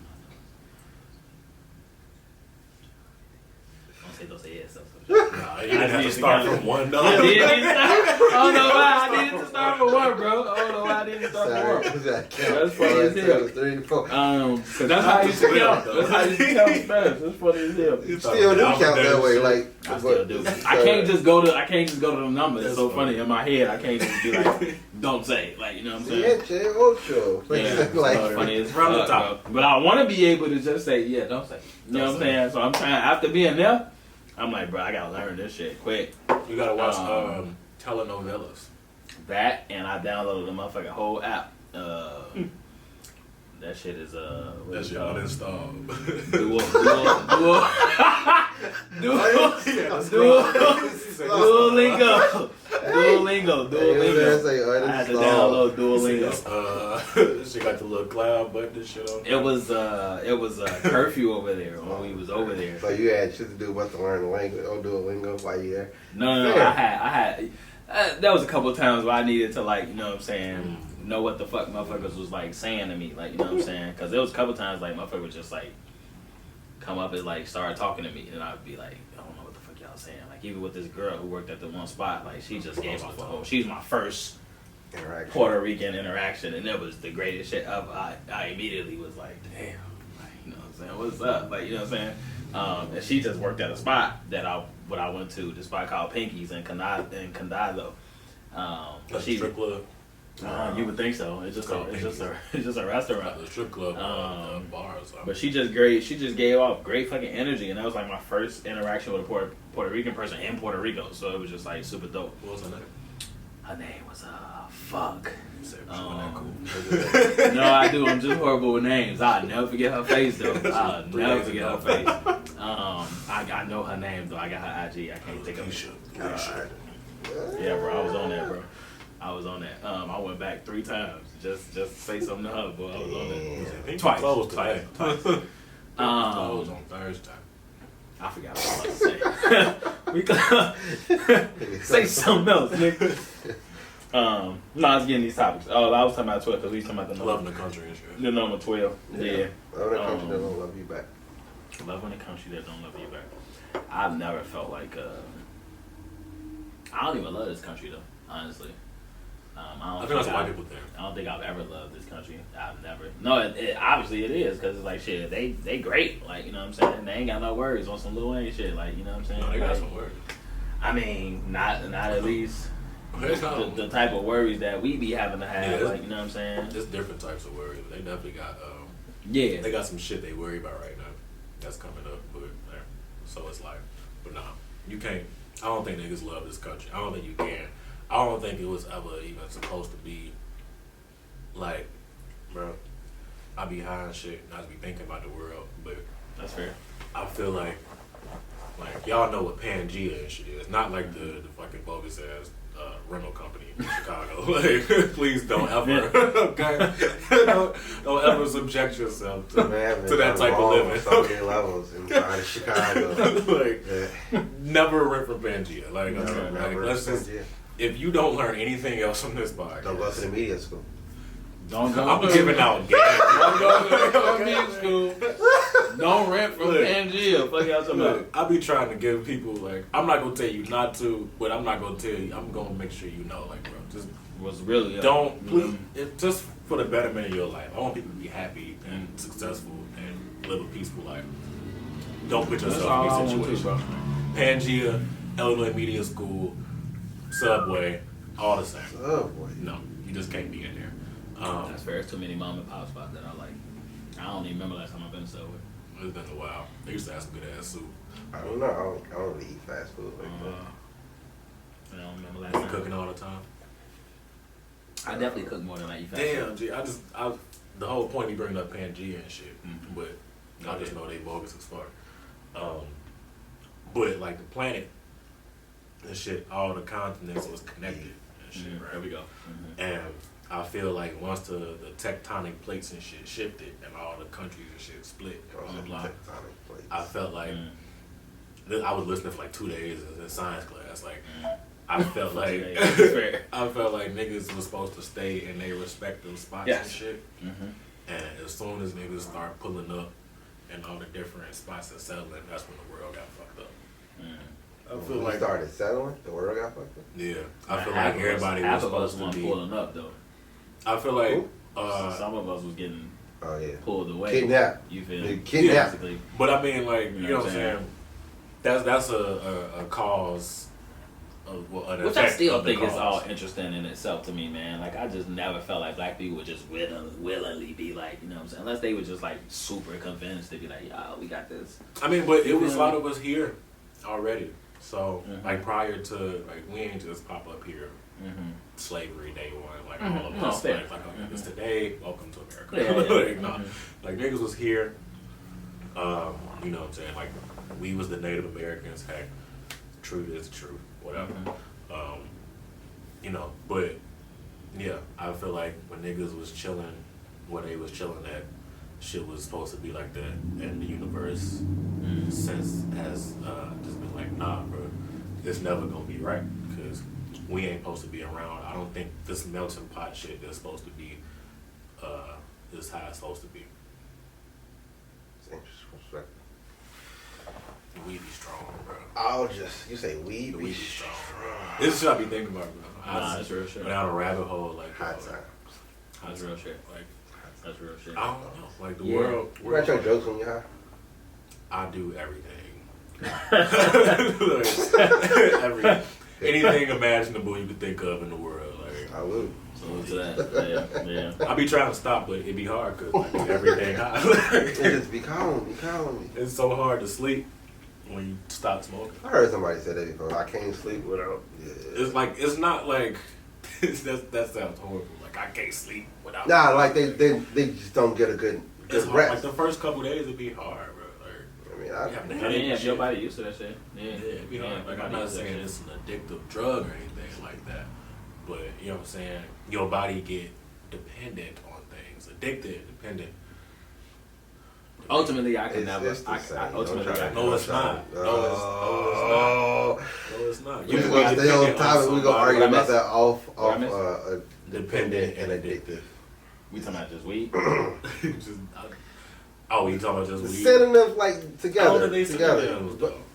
[SPEAKER 1] Don't say yes.
[SPEAKER 3] Nah, you didn't have to start from one. No.
[SPEAKER 1] I don't know why I needed to start from one, bro. I don't know why I needed to start from one. That's funny as hell.
[SPEAKER 2] 3 4.
[SPEAKER 1] Cause that's how you used to count. That's how you used to count Spanish. That's funny as hell.
[SPEAKER 2] You still do count that way, like
[SPEAKER 1] I still do. I can't just go to the numbers. It's so funny in my head. I can't just be like, don't say, like, you know what I'm saying?
[SPEAKER 2] Che ocho.
[SPEAKER 1] Yeah,
[SPEAKER 2] like
[SPEAKER 1] funny as
[SPEAKER 3] from the
[SPEAKER 1] fuck,
[SPEAKER 3] top.
[SPEAKER 1] bro. But I want to be able to just say, yeah, don't say. You know what I'm saying? So I'm trying. After being there, I'm like, bro, I gotta learn this shit quick.
[SPEAKER 3] You gotta watch telenovelas.
[SPEAKER 1] That, and I downloaded the motherfucking whole app. That shit is
[SPEAKER 3] That shit uninstalled.
[SPEAKER 1] Duolingo. I had to download Duolingo.
[SPEAKER 3] She got the little cloud button and shit on.
[SPEAKER 1] It was a curfew over there when we was over there.
[SPEAKER 2] So you had shit to do but to learn the language or Duolingo while you there?
[SPEAKER 1] No, I had. That was a couple of times where I needed to, like, you know what I'm saying, know what the fuck motherfuckers was like saying to me, like, you know what I'm saying, because there was a couple of times like motherfuckers just like come up and like start talking to me, and I'd be like, I don't know what the fuck y'all saying. Like, even with this girl who worked at the one spot, like, she just gave off a whole. She's my first Puerto Rican interaction, and it was the greatest shit ever. I immediately was like, damn, like, you know what I'm saying, what's up, like, you know what I'm saying. And she just worked at a spot that I went to, this spot called Pinky's in Condado.
[SPEAKER 3] That's a strip club.
[SPEAKER 1] You would think so. It's just a restaurant.
[SPEAKER 3] The strip club, bar or something.
[SPEAKER 1] But she just gave off great fucking energy, and that was like my first interaction with a Puerto Rican person in Puerto Rico. So it was just like super dope.
[SPEAKER 3] What was her name?
[SPEAKER 1] Her name was fuck.
[SPEAKER 3] Cool.
[SPEAKER 1] No, I do. I'm just horrible with names. I'll never forget her face though. I'll never forget her face. I know her name though. I got her IG. I can't think of it. Yeah, bro. I was on that, bro. I was on that. I went back 3 times just to say something to her, boy. I was on that twice. Twice.
[SPEAKER 3] Closed on Thursday.
[SPEAKER 1] I forgot what I was about to say. We say something else, nigga. No, I was getting these topics. Oh, I was talking about 12 because we was talking about the
[SPEAKER 3] love in the country and shit.
[SPEAKER 1] The number 12. Yeah.
[SPEAKER 2] Love in the country that don't love you back.
[SPEAKER 1] Love in the country that don't love you back. I've never felt like I don't even love this country though, honestly. I
[SPEAKER 3] think that's why people think.
[SPEAKER 1] I don't think I've ever loved this country. I've never. No, obviously it is because it's like shit. They great. Like, you know what I'm saying. They ain't got no worries on some Lil Wayne shit. Like, you know what I'm saying.
[SPEAKER 3] No, they got
[SPEAKER 1] like,
[SPEAKER 3] some worries.
[SPEAKER 1] I mean, not at least the type of worries that we be having to have.
[SPEAKER 3] Yeah,
[SPEAKER 1] like, you know what I'm saying.
[SPEAKER 3] There's different types of worries. They definitely got.
[SPEAKER 1] Yeah.
[SPEAKER 3] They got some shit they worry about right now. That's coming up, but so it's like, but nah, you can't. I don't think niggas love this country. I don't think you can. I don't think it was ever even supposed to be like, bro, I be high and shit, not to be thinking about the world, but
[SPEAKER 1] that's fair.
[SPEAKER 3] I feel like y'all know what Pangea and shit is. Not like the fucking bogus ass rental company in Chicago. Like, please don't ever, okay? don't ever subject yourself to that type of living.
[SPEAKER 2] So many levels inside of Chicago.
[SPEAKER 3] Like, never rent from Pangea. Like, let's just, if you don't learn anything else from this podcast,
[SPEAKER 2] don't go to the media school.
[SPEAKER 1] Don't go.
[SPEAKER 3] I'm giving out games.
[SPEAKER 1] Don't go to media school. Don't rent from Pangea. Fuck y'all talking about.
[SPEAKER 3] I be trying to give people, like, I'm not gonna tell you not to, but I'm not gonna tell you. I'm gonna make sure you know, like, bro, just
[SPEAKER 1] Was really
[SPEAKER 3] don't please. Just for the betterment of your life. I want people to be happy and successful and live a peaceful life. Don't put yourself in these situations. Pangea, Illinois Media School, Subway, all the same.
[SPEAKER 2] Subway.
[SPEAKER 3] No, you just can't be in there.
[SPEAKER 1] That's fair. There's too many mom and pop spots that I like. I don't even remember last time I've been to Subway.
[SPEAKER 3] It's been a while. They used to have some good ass soup.
[SPEAKER 2] I don't know. I don't really eat fast food like that.
[SPEAKER 1] I don't remember last
[SPEAKER 3] You
[SPEAKER 1] time.
[SPEAKER 3] cooking all the time?
[SPEAKER 1] I definitely cook more than I eat fast
[SPEAKER 3] Damn,
[SPEAKER 1] food.
[SPEAKER 3] G, the whole point of bringing up Pangea and shit,
[SPEAKER 1] Mhm.
[SPEAKER 3] but I just know they bogus as fuck. But like the planet and shit, all the continents was connected and shit, right?
[SPEAKER 1] There we go.
[SPEAKER 3] And I feel like once the tectonic plates and shit shifted and all the countries and shit split, blah, blah, blah, I felt like I was listening for like 2 days in science class. Like I felt like I felt like niggas was supposed to stay in their respective spots and shit. And as soon as niggas start pulling up and all the different spots and settling, that's when the world got fucked up.
[SPEAKER 2] I feel like started settling, the world got fucked up.
[SPEAKER 3] Yeah, I feel like everybody was supposed to be
[SPEAKER 1] pulling up though.
[SPEAKER 3] I feel like
[SPEAKER 1] some of us was getting pulled away.
[SPEAKER 2] Kidnapped.
[SPEAKER 1] You feel
[SPEAKER 2] Kidnapped.
[SPEAKER 1] basically.
[SPEAKER 3] But I mean, like, you know what I'm saying? That's a cause of
[SPEAKER 1] which I still think is all interesting in itself to me, man. Like, I just never felt like black people would just willingly be like, you know what I'm saying? Unless they were just like super convinced to be like, yo, we got this.
[SPEAKER 3] I mean, but it was a lot of us here already. So, like, prior to, like, we ain't just pop up here. Slavery day one, like all of us, like okay, this today, welcome to America. Like, no, like niggas was here. You know what I'm saying? Like we was the Native Americans. Heck, truth is truth, whatever. You know, but yeah, I feel like when niggas was chilling, where they was chilling at, shit was supposed to be like that, and the universe since has just been like, nah, bro, it's never gonna be right because we ain't supposed to be around. I don't think this melting pot shit is supposed to be is how it's supposed to be.
[SPEAKER 2] It's interesting perspective.
[SPEAKER 3] We be strong, bro.
[SPEAKER 2] You say we
[SPEAKER 3] be strong. This is what I be thinking about, bro.
[SPEAKER 1] That's real shit.
[SPEAKER 3] Went down a rabbit hole like
[SPEAKER 2] hot times.
[SPEAKER 1] That's real shit. Like that's real shit.
[SPEAKER 3] I don't know. Like the world.
[SPEAKER 2] You got your jokes when you high?
[SPEAKER 3] I do everything. Anything imaginable you could think of in the world. Like,
[SPEAKER 2] I would.
[SPEAKER 1] To that. Yeah.
[SPEAKER 3] I be trying to stop, but it be hard because like, everything high.
[SPEAKER 2] It just be calm.
[SPEAKER 3] It's so hard to sleep when you stop smoking.
[SPEAKER 2] I heard somebody say that before. I can't sleep without. Yeah.
[SPEAKER 3] It's like it's not like that sounds horrible. Like I can't sleep without.
[SPEAKER 2] Nah, like they just don't get a good
[SPEAKER 3] rest.
[SPEAKER 2] rest.
[SPEAKER 3] Like the first couple days it'd be hard, bro.
[SPEAKER 1] If your body used to that shit. Yeah,
[SPEAKER 3] it'd be hard. Like I'm not saying it's an addictive drug or anything like that, but you know what I'm saying. Your body get dependent on things, addicted, dependent.
[SPEAKER 1] Ultimately, I can never.
[SPEAKER 3] No, it's not. No, it's not.
[SPEAKER 2] You gonna stay on topic. We gonna argue about that off
[SPEAKER 3] dependent and addictive.
[SPEAKER 1] We talking about just weed?
[SPEAKER 3] We talking about just weed?
[SPEAKER 2] Setting them like together.
[SPEAKER 3] I don't think together.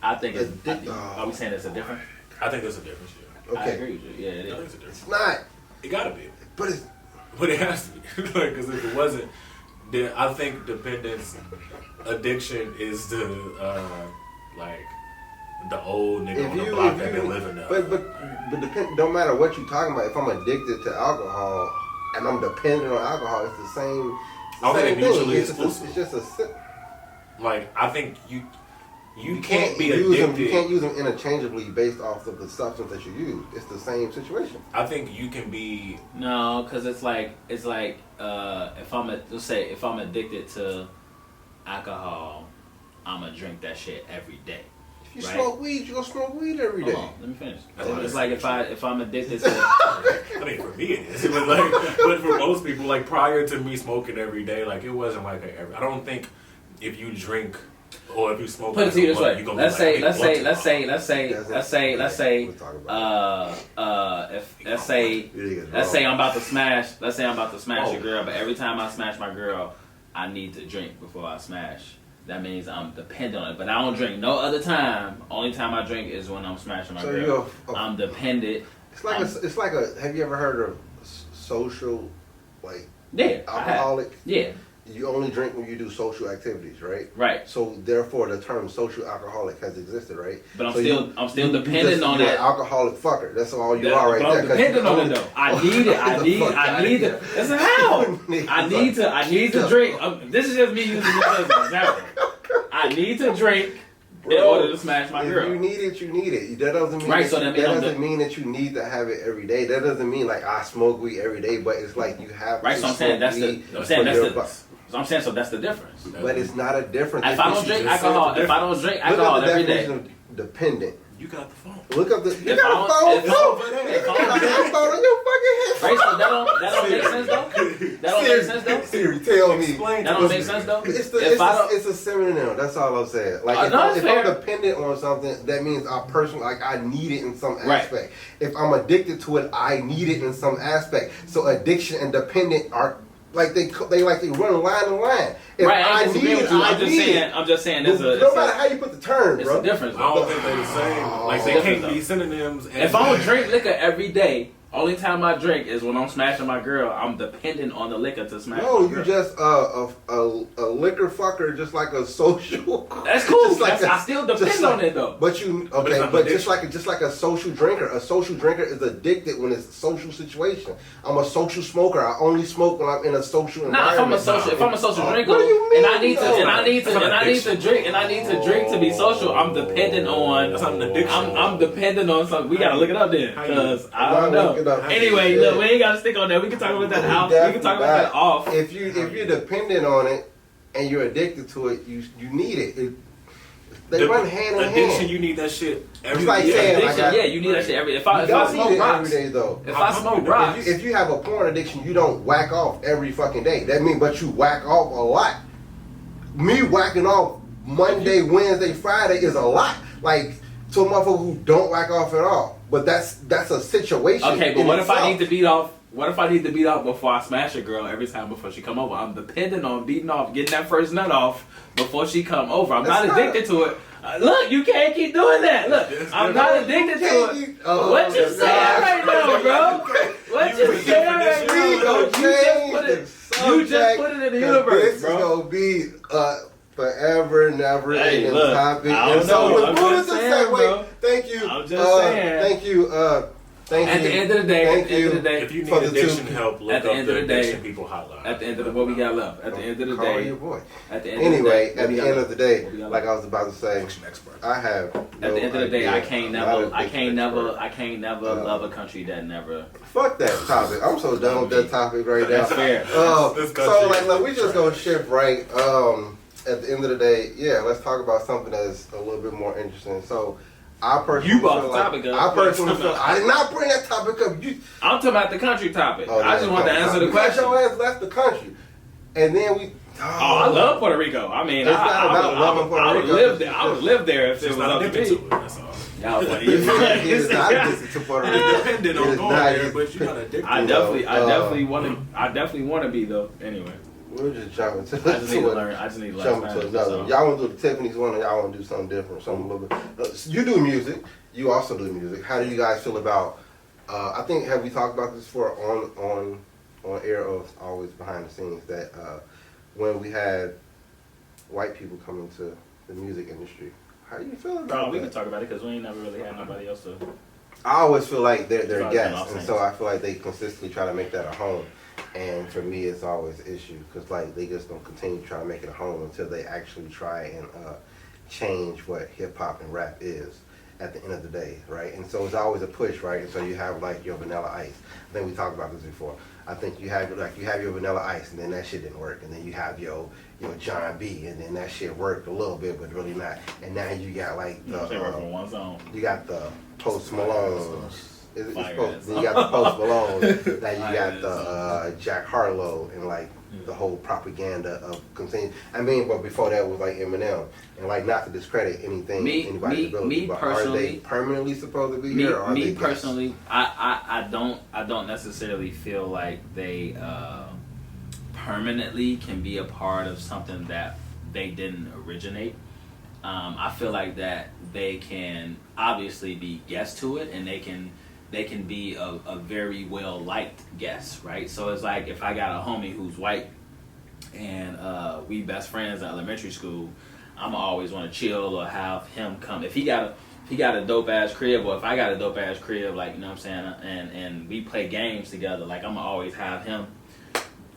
[SPEAKER 1] I think it's. Are we saying it's a different?
[SPEAKER 3] I think it's a different shit.
[SPEAKER 2] Okay.
[SPEAKER 1] I agree with you. Yeah, it is.
[SPEAKER 2] It's not.
[SPEAKER 3] It gotta be.
[SPEAKER 2] But
[SPEAKER 3] it has to be. Like, because if it wasn't, then I think dependence, addiction is the like the old nigga on the block that been living there.
[SPEAKER 2] But don't matter what you're talking about. If I'm addicted to alcohol and I'm dependent on alcohol, it's the same.
[SPEAKER 3] I think
[SPEAKER 2] thing.
[SPEAKER 3] mutually
[SPEAKER 2] exclusive. It's just a sip.
[SPEAKER 3] Like I think you
[SPEAKER 2] can't
[SPEAKER 3] be
[SPEAKER 2] use
[SPEAKER 3] addicted.
[SPEAKER 2] them. You can't use them interchangeably based off of the substance that you use. It's the same situation.
[SPEAKER 3] I think you can be
[SPEAKER 1] no, because it's like if I'm if I'm addicted to alcohol, I'ma drink that shit every day.
[SPEAKER 2] You
[SPEAKER 1] right?
[SPEAKER 2] smoke weed, you gonna smoke weed every day.
[SPEAKER 1] Hold on, let me finish.
[SPEAKER 3] That's what
[SPEAKER 1] It's
[SPEAKER 3] I
[SPEAKER 1] like if I'm addicted to
[SPEAKER 3] I mean, for me it is. But like, but for most people, like prior to me smoking every day, like it wasn't like I don't think if you drink or if you smoke.
[SPEAKER 1] put it to you this way.
[SPEAKER 3] you gonna
[SPEAKER 1] Let's
[SPEAKER 3] be like,
[SPEAKER 1] say,
[SPEAKER 3] "Hey,
[SPEAKER 1] let's say, let's say, let's say, let's say,
[SPEAKER 2] We'll talk about
[SPEAKER 1] if let's say, let's say I'm about to smash. Let's say I'm about to smash a girl, but every time I smash my girl, I need to drink before I smash. That means I'm dependent on it. But I don't drink no other time. Only time I drink is when I'm smashing my girl. I'm dependent.
[SPEAKER 2] It's like a. Have you ever heard of social, like alcoholic?
[SPEAKER 1] Yeah.
[SPEAKER 2] You only drink when you do social activities, right?
[SPEAKER 1] Right.
[SPEAKER 2] So therefore, the term social alcoholic has existed, right?
[SPEAKER 1] But I'm
[SPEAKER 2] so
[SPEAKER 1] still dependent on
[SPEAKER 2] you're
[SPEAKER 1] that.
[SPEAKER 2] An alcoholic fucker. That's all you are, right
[SPEAKER 1] but
[SPEAKER 2] there.
[SPEAKER 1] I'm dependent on it though. I need it. I need it. That's how. I need to drink. This is just me using this as an example. I need to drink in order to smash my girl.
[SPEAKER 2] If you need it, you need it. That doesn't mean that doesn't mean that you need to have it every day. That doesn't mean like I smoke weed every day, but it's like you have
[SPEAKER 1] right.
[SPEAKER 2] to
[SPEAKER 1] So I'm saying that's
[SPEAKER 2] weed
[SPEAKER 1] the. I'm saying that's
[SPEAKER 2] for
[SPEAKER 1] the.
[SPEAKER 2] your
[SPEAKER 1] So I'm saying so that's the difference.
[SPEAKER 2] But it's not a difference.
[SPEAKER 1] If I don't drink alcohol, every day.
[SPEAKER 2] Of dependent.
[SPEAKER 3] You got the phone.
[SPEAKER 2] Look up the. You
[SPEAKER 1] If
[SPEAKER 2] got a phone.
[SPEAKER 1] if
[SPEAKER 2] You got a phone on your fucking head.
[SPEAKER 1] Right, so that don't make sense though. That don't make sense though.
[SPEAKER 2] Siri, tell me.
[SPEAKER 3] Explain
[SPEAKER 1] That don't make sense though.
[SPEAKER 2] It's a synonym. That's all I'm saying. Like if I'm dependent on something, that means I need it in some aspect.
[SPEAKER 1] Right.
[SPEAKER 2] If I'm addicted to it, I need it in some aspect. So addiction and dependent are like they run line to line. If
[SPEAKER 1] right,
[SPEAKER 2] I need it, I need it.
[SPEAKER 1] I'm just saying.
[SPEAKER 2] No matter how you put the term,
[SPEAKER 1] it's
[SPEAKER 2] bro.
[SPEAKER 1] a difference.
[SPEAKER 3] I
[SPEAKER 1] Bro.
[SPEAKER 3] don't think they're the same. Like they can't be synonyms.
[SPEAKER 1] If I don't drink liquor every day, only time I drink is when I'm smashing my girl. I'm dependent on the liquor to smash.
[SPEAKER 2] No,
[SPEAKER 1] my
[SPEAKER 2] you
[SPEAKER 1] girl.
[SPEAKER 2] just a liquor fucker, just like a social.
[SPEAKER 1] That's cool.
[SPEAKER 2] Just like
[SPEAKER 1] I still depend on it though.
[SPEAKER 2] But just like a social drinker. A social drinker is addicted when it's a social situation. I'm a social smoker. I only smoke when I'm in a social environment.
[SPEAKER 1] If I'm a social drinker,
[SPEAKER 2] what do you mean?
[SPEAKER 1] and I need to drink to be social, I'm dependent on.
[SPEAKER 3] That's not an addiction.
[SPEAKER 1] I'm dependent on something. We gotta look it up then, because I don't know.
[SPEAKER 2] up.
[SPEAKER 1] Anyway, look, we ain't gotta stick on that. We can talk about that out. We can talk about that off.
[SPEAKER 2] If you're dependent on it and you're addicted to it, you need it. They run hand in
[SPEAKER 3] addiction,
[SPEAKER 2] hand.
[SPEAKER 3] You need that shit every
[SPEAKER 2] It's like
[SPEAKER 3] day.
[SPEAKER 2] saying,
[SPEAKER 1] Addiction, you need that shit every day. If I smoke
[SPEAKER 2] need it
[SPEAKER 1] rocks,
[SPEAKER 2] every day though.
[SPEAKER 1] if I smoke rocks,
[SPEAKER 2] If you have a porn addiction, you don't whack off every fucking day. That means, but you whack off a lot. Me whacking off Monday, Wednesday, Friday is a lot. Like to a motherfucker who don't whack off at all. But that's a situation.
[SPEAKER 1] okay, but what if I need to beat off? What if I need to beat off before I smash a girl every time before she come over? I'm dependent on beating off, getting that first nut off before she come over. I'm not addicted to it. Look, you can't keep doing that. Look, I'm not addicted to it. What you saying right now, bro? What you saying right now? You just put it in the universe,
[SPEAKER 2] This is
[SPEAKER 1] bro.
[SPEAKER 2] gonna be forever, never ending topic.
[SPEAKER 1] I don't know. I'm just saying, bro.
[SPEAKER 2] Thank you.
[SPEAKER 1] I'm just saying.
[SPEAKER 2] Thank you.
[SPEAKER 1] At the end of the day,
[SPEAKER 3] if you need addiction help, look up the addiction people hotline.
[SPEAKER 1] At the end of the what we got left. At the end of the
[SPEAKER 2] Call
[SPEAKER 1] day,
[SPEAKER 2] your boy.
[SPEAKER 1] At the end
[SPEAKER 2] Anyway,
[SPEAKER 1] of
[SPEAKER 2] at the end of the day,
[SPEAKER 1] what we got
[SPEAKER 2] like
[SPEAKER 1] left?
[SPEAKER 2] I was about to say, I have.
[SPEAKER 1] At the end of the day, I can't never love a country that never.
[SPEAKER 2] Fuck that topic. I'm so done with that topic right now.
[SPEAKER 1] That's fair.
[SPEAKER 2] So like we just gonna shift right. At the end of the day, yeah, let's talk about something that's a little bit more interesting. So, I personally
[SPEAKER 1] You brought the topic up.
[SPEAKER 2] I did not bring that topic up.
[SPEAKER 1] I'm talking about the country topic.
[SPEAKER 2] Oh,
[SPEAKER 1] I just want to answer the question.
[SPEAKER 2] Your ass left the country, and then we.
[SPEAKER 1] I love Puerto Rico. I mean,
[SPEAKER 2] It's not about loving Puerto Rico.
[SPEAKER 1] I would live there if it was
[SPEAKER 3] not
[SPEAKER 1] up to
[SPEAKER 3] addicted
[SPEAKER 1] me.
[SPEAKER 3] to it. That's all.
[SPEAKER 1] Y'all funny.
[SPEAKER 2] It is not addicted to Puerto Rico.
[SPEAKER 3] Dependent on going there, but you're not addicted.
[SPEAKER 1] I definitely want to be though. Anyway,
[SPEAKER 2] We're just jumping to
[SPEAKER 1] I just need to learn. I just need to learn
[SPEAKER 2] jumping to
[SPEAKER 1] Spanish.
[SPEAKER 2] another.
[SPEAKER 1] So.
[SPEAKER 2] Y'all want to do the Tiffany's one, or y'all want to do something different, something a little bit. You do music. You also do music. How do you guys feel about? I think have we talked about this before on air or always behind the scenes that when we had white people come into the music industry, how do you feel about
[SPEAKER 1] We
[SPEAKER 2] that?
[SPEAKER 1] can talk about it because we ain't never really had nobody else to.
[SPEAKER 2] I always feel like they're
[SPEAKER 1] Sorry,
[SPEAKER 2] guests,
[SPEAKER 1] I'm
[SPEAKER 2] and so I feel like they consistently try to make that a home. And for me, it's always an issue because like they just don't continue to try to make it a home until they actually try and change what hip hop and rap is. at the end of the day, right? And so it's always a push, right? And so you have like your vanilla ice. I think we talked about this before. I think you have your vanilla ice, and then that shit didn't work, and then you have your John B, and then that shit worked a little bit, but really not. And now you got like the you got the Post Malone. Then you got the Post Malone. Now you got the Jack Harlow, and like the whole propaganda of continue. I mean, but before that was like Eminem, and like not to discredit anybody's ability, but are they permanently supposed to be here? Or are
[SPEAKER 1] me
[SPEAKER 2] they
[SPEAKER 1] personally, I don't necessarily feel like they permanently can be a part of something that they didn't originate. I feel like that they can obviously be guests to it, and they can be a very well liked guest, right? So it's like if I got a homie who's white and we best friends in elementary school, I'm always want to chill or have him come. If he got a dope ass crib, or if I got a dope ass crib, like, you know what I'm saying, and we play games together, like I'm always have him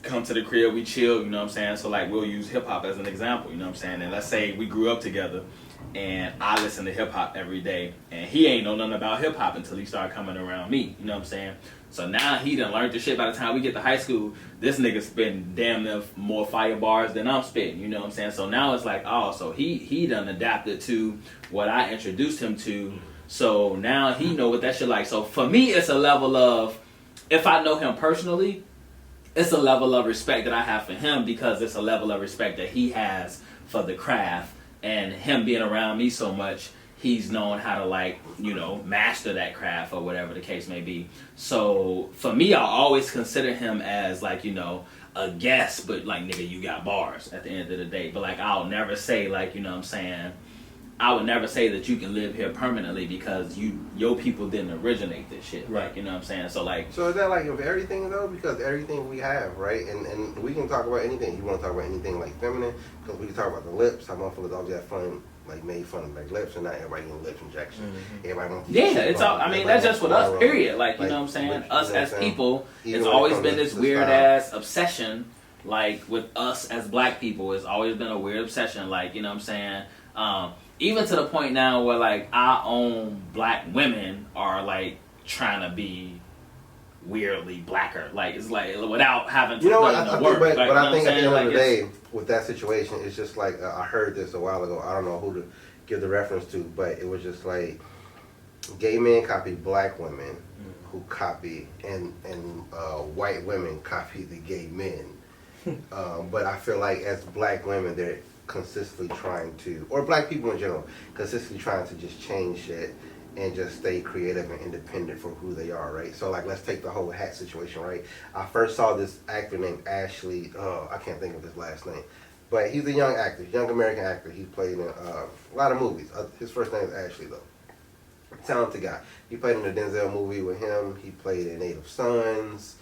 [SPEAKER 1] come to the crib, we chill, you know what I'm saying? So like we'll use hip hop as an example, you know what I'm saying? And let's say we grew up together and I listen to hip hop every day, and he ain't know nothing about hip hop until he started coming around me, you know what I'm saying? So now he done learned the shit. By the time we get to high school, this nigga spitting damn near more fire bars than I'm spitting, you know what I'm saying? So now it's like, oh, so he done adapted to what I introduced him to, so now he know what that shit like. So for me, it's a level of, if I know him personally, it's a level of respect that I have for him, because it's a level of respect that he has for the craft. And him being around me so much, he's known how to, like, you know, master that craft or whatever the case may be. So for me, I always consider him as, like, you know, a guest, but like, nigga, you got bars at the end of the day. But like, I'll never say, like, you know what I'm saying, I would never say that you can live here permanently because your people didn't originate this shit.
[SPEAKER 2] Right.
[SPEAKER 1] Like, you know what I'm saying? So like,
[SPEAKER 2] So is that like of everything though? Because everything we have, right? And we can talk about anything. You want to talk about anything like feminine? Because we can talk about the lips. How motherfuckers always have fun, like made fun of like lips, and not everybody getting lips injection. Mm-hmm. Everybody wants.
[SPEAKER 1] yeah, it's all. I mean, that's just with us. Period. Like, you know what I'm saying? Us as people, it's always been this weird ass obsession. Like with us as black people, it's always been a weird obsession. Like, you know what I'm saying? Even to the point now where like our own black women are like trying to be weirdly blacker. Like, it's like without having to
[SPEAKER 2] you know
[SPEAKER 1] put
[SPEAKER 2] what,
[SPEAKER 1] in
[SPEAKER 2] I
[SPEAKER 1] the work.
[SPEAKER 2] think,
[SPEAKER 1] Like,
[SPEAKER 2] but I think at the end
[SPEAKER 1] like,
[SPEAKER 2] of the day, with that situation, it's just like I heard this a while ago. I don't know who to give the reference to, but it was just like gay men copy black women who copy, and white women copy the gay men. But I feel like as black women, they're consistently trying to, or black people in general, consistently trying to just change shit and just stay creative and independent for who they are, right? So like, let's take the whole hat situation, right? I first saw this actor named Ashley, I can't think of his last name, but he's a young actor, young American actor. He's played in a lot of movies. His first name is Ashley though. Talented guy. He played in the Denzel movie with him. He played in Native Sons.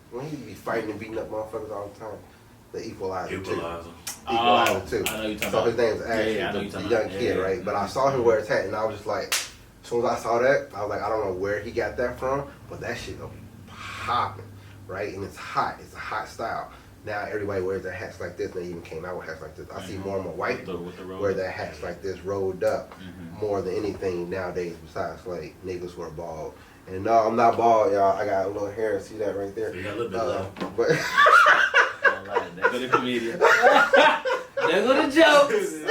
[SPEAKER 2] When he be fighting and beating up motherfuckers all the time. The Equalizer. Equalizer 2.
[SPEAKER 1] I know you're talking
[SPEAKER 2] so
[SPEAKER 1] about.
[SPEAKER 2] his name's Ashley, the young kid, right? But I saw him wear his hat, and I was just like, as soon as I saw that, I was like, I don't know where he got that from, but that shit gonna be popping, right? And it's hot. It's a hot style. Now everybody wears their hats like this. They even came out with hats like this. I see more and more white people wear their hats like this, rolled up, more than anything nowadays. Besides, like, niggas who are bald. And no, I'm not bald, y'all. I got a little hair. See that right there?
[SPEAKER 3] So you got a little bit left.
[SPEAKER 2] But
[SPEAKER 1] there go the comedian. There go the jokes.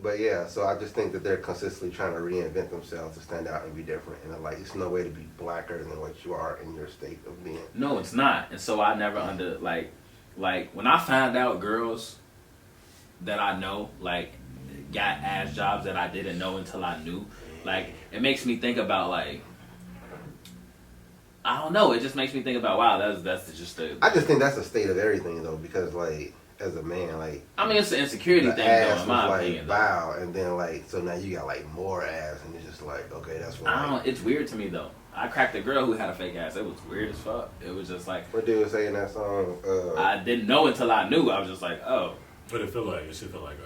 [SPEAKER 2] But yeah, so I just think that they're consistently trying to reinvent themselves to stand out and be different. And like, it's no way to be blacker than what you are in your state of being.
[SPEAKER 1] No, it's not. And so I never like when I found out girls that I know like got ass jobs that I didn't know until I knew. Like, it makes me think about, like, I don't know. It just makes me think about, wow, that's just a...
[SPEAKER 2] I just think that's a state of everything, though, because, like, as a man, like...
[SPEAKER 1] I mean, it's an insecurity thing, though, in my opinion.
[SPEAKER 2] Bow, and then, like, so now you got, like, more ass, and it's just like, okay, that's what...
[SPEAKER 1] It's weird to me, though. I cracked a girl who had a fake ass. It was weird as fuck. It was just like...
[SPEAKER 2] What dude was saying that song?
[SPEAKER 1] I didn't know until I knew. I was just like, oh.
[SPEAKER 3] What did it feel like? It should feel like...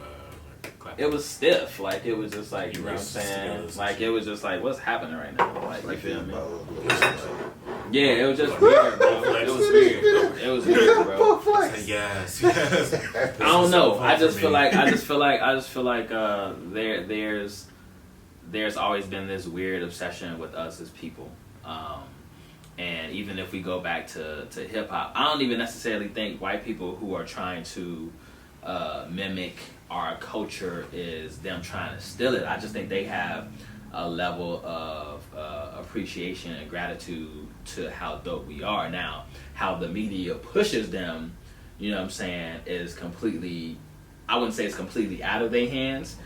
[SPEAKER 1] It was stiff, like, it was just like, you know what I'm saying? Like, it was just like, what's happening right now? Like, you feel me? Yeah, it was just weird, bro. It was weird. It was weird, bro.
[SPEAKER 3] Yes.
[SPEAKER 1] I don't know. I just feel like there's always been this weird obsession with us as people. And even if we go back to hip hop, I don't even necessarily think white people who are trying to mimic our culture is them trying to steal it. I just think they have a level of appreciation and gratitude to how dope we are. Now, how the media pushes them, you know what I'm saying, is completely, I wouldn't say it's completely out of their hands,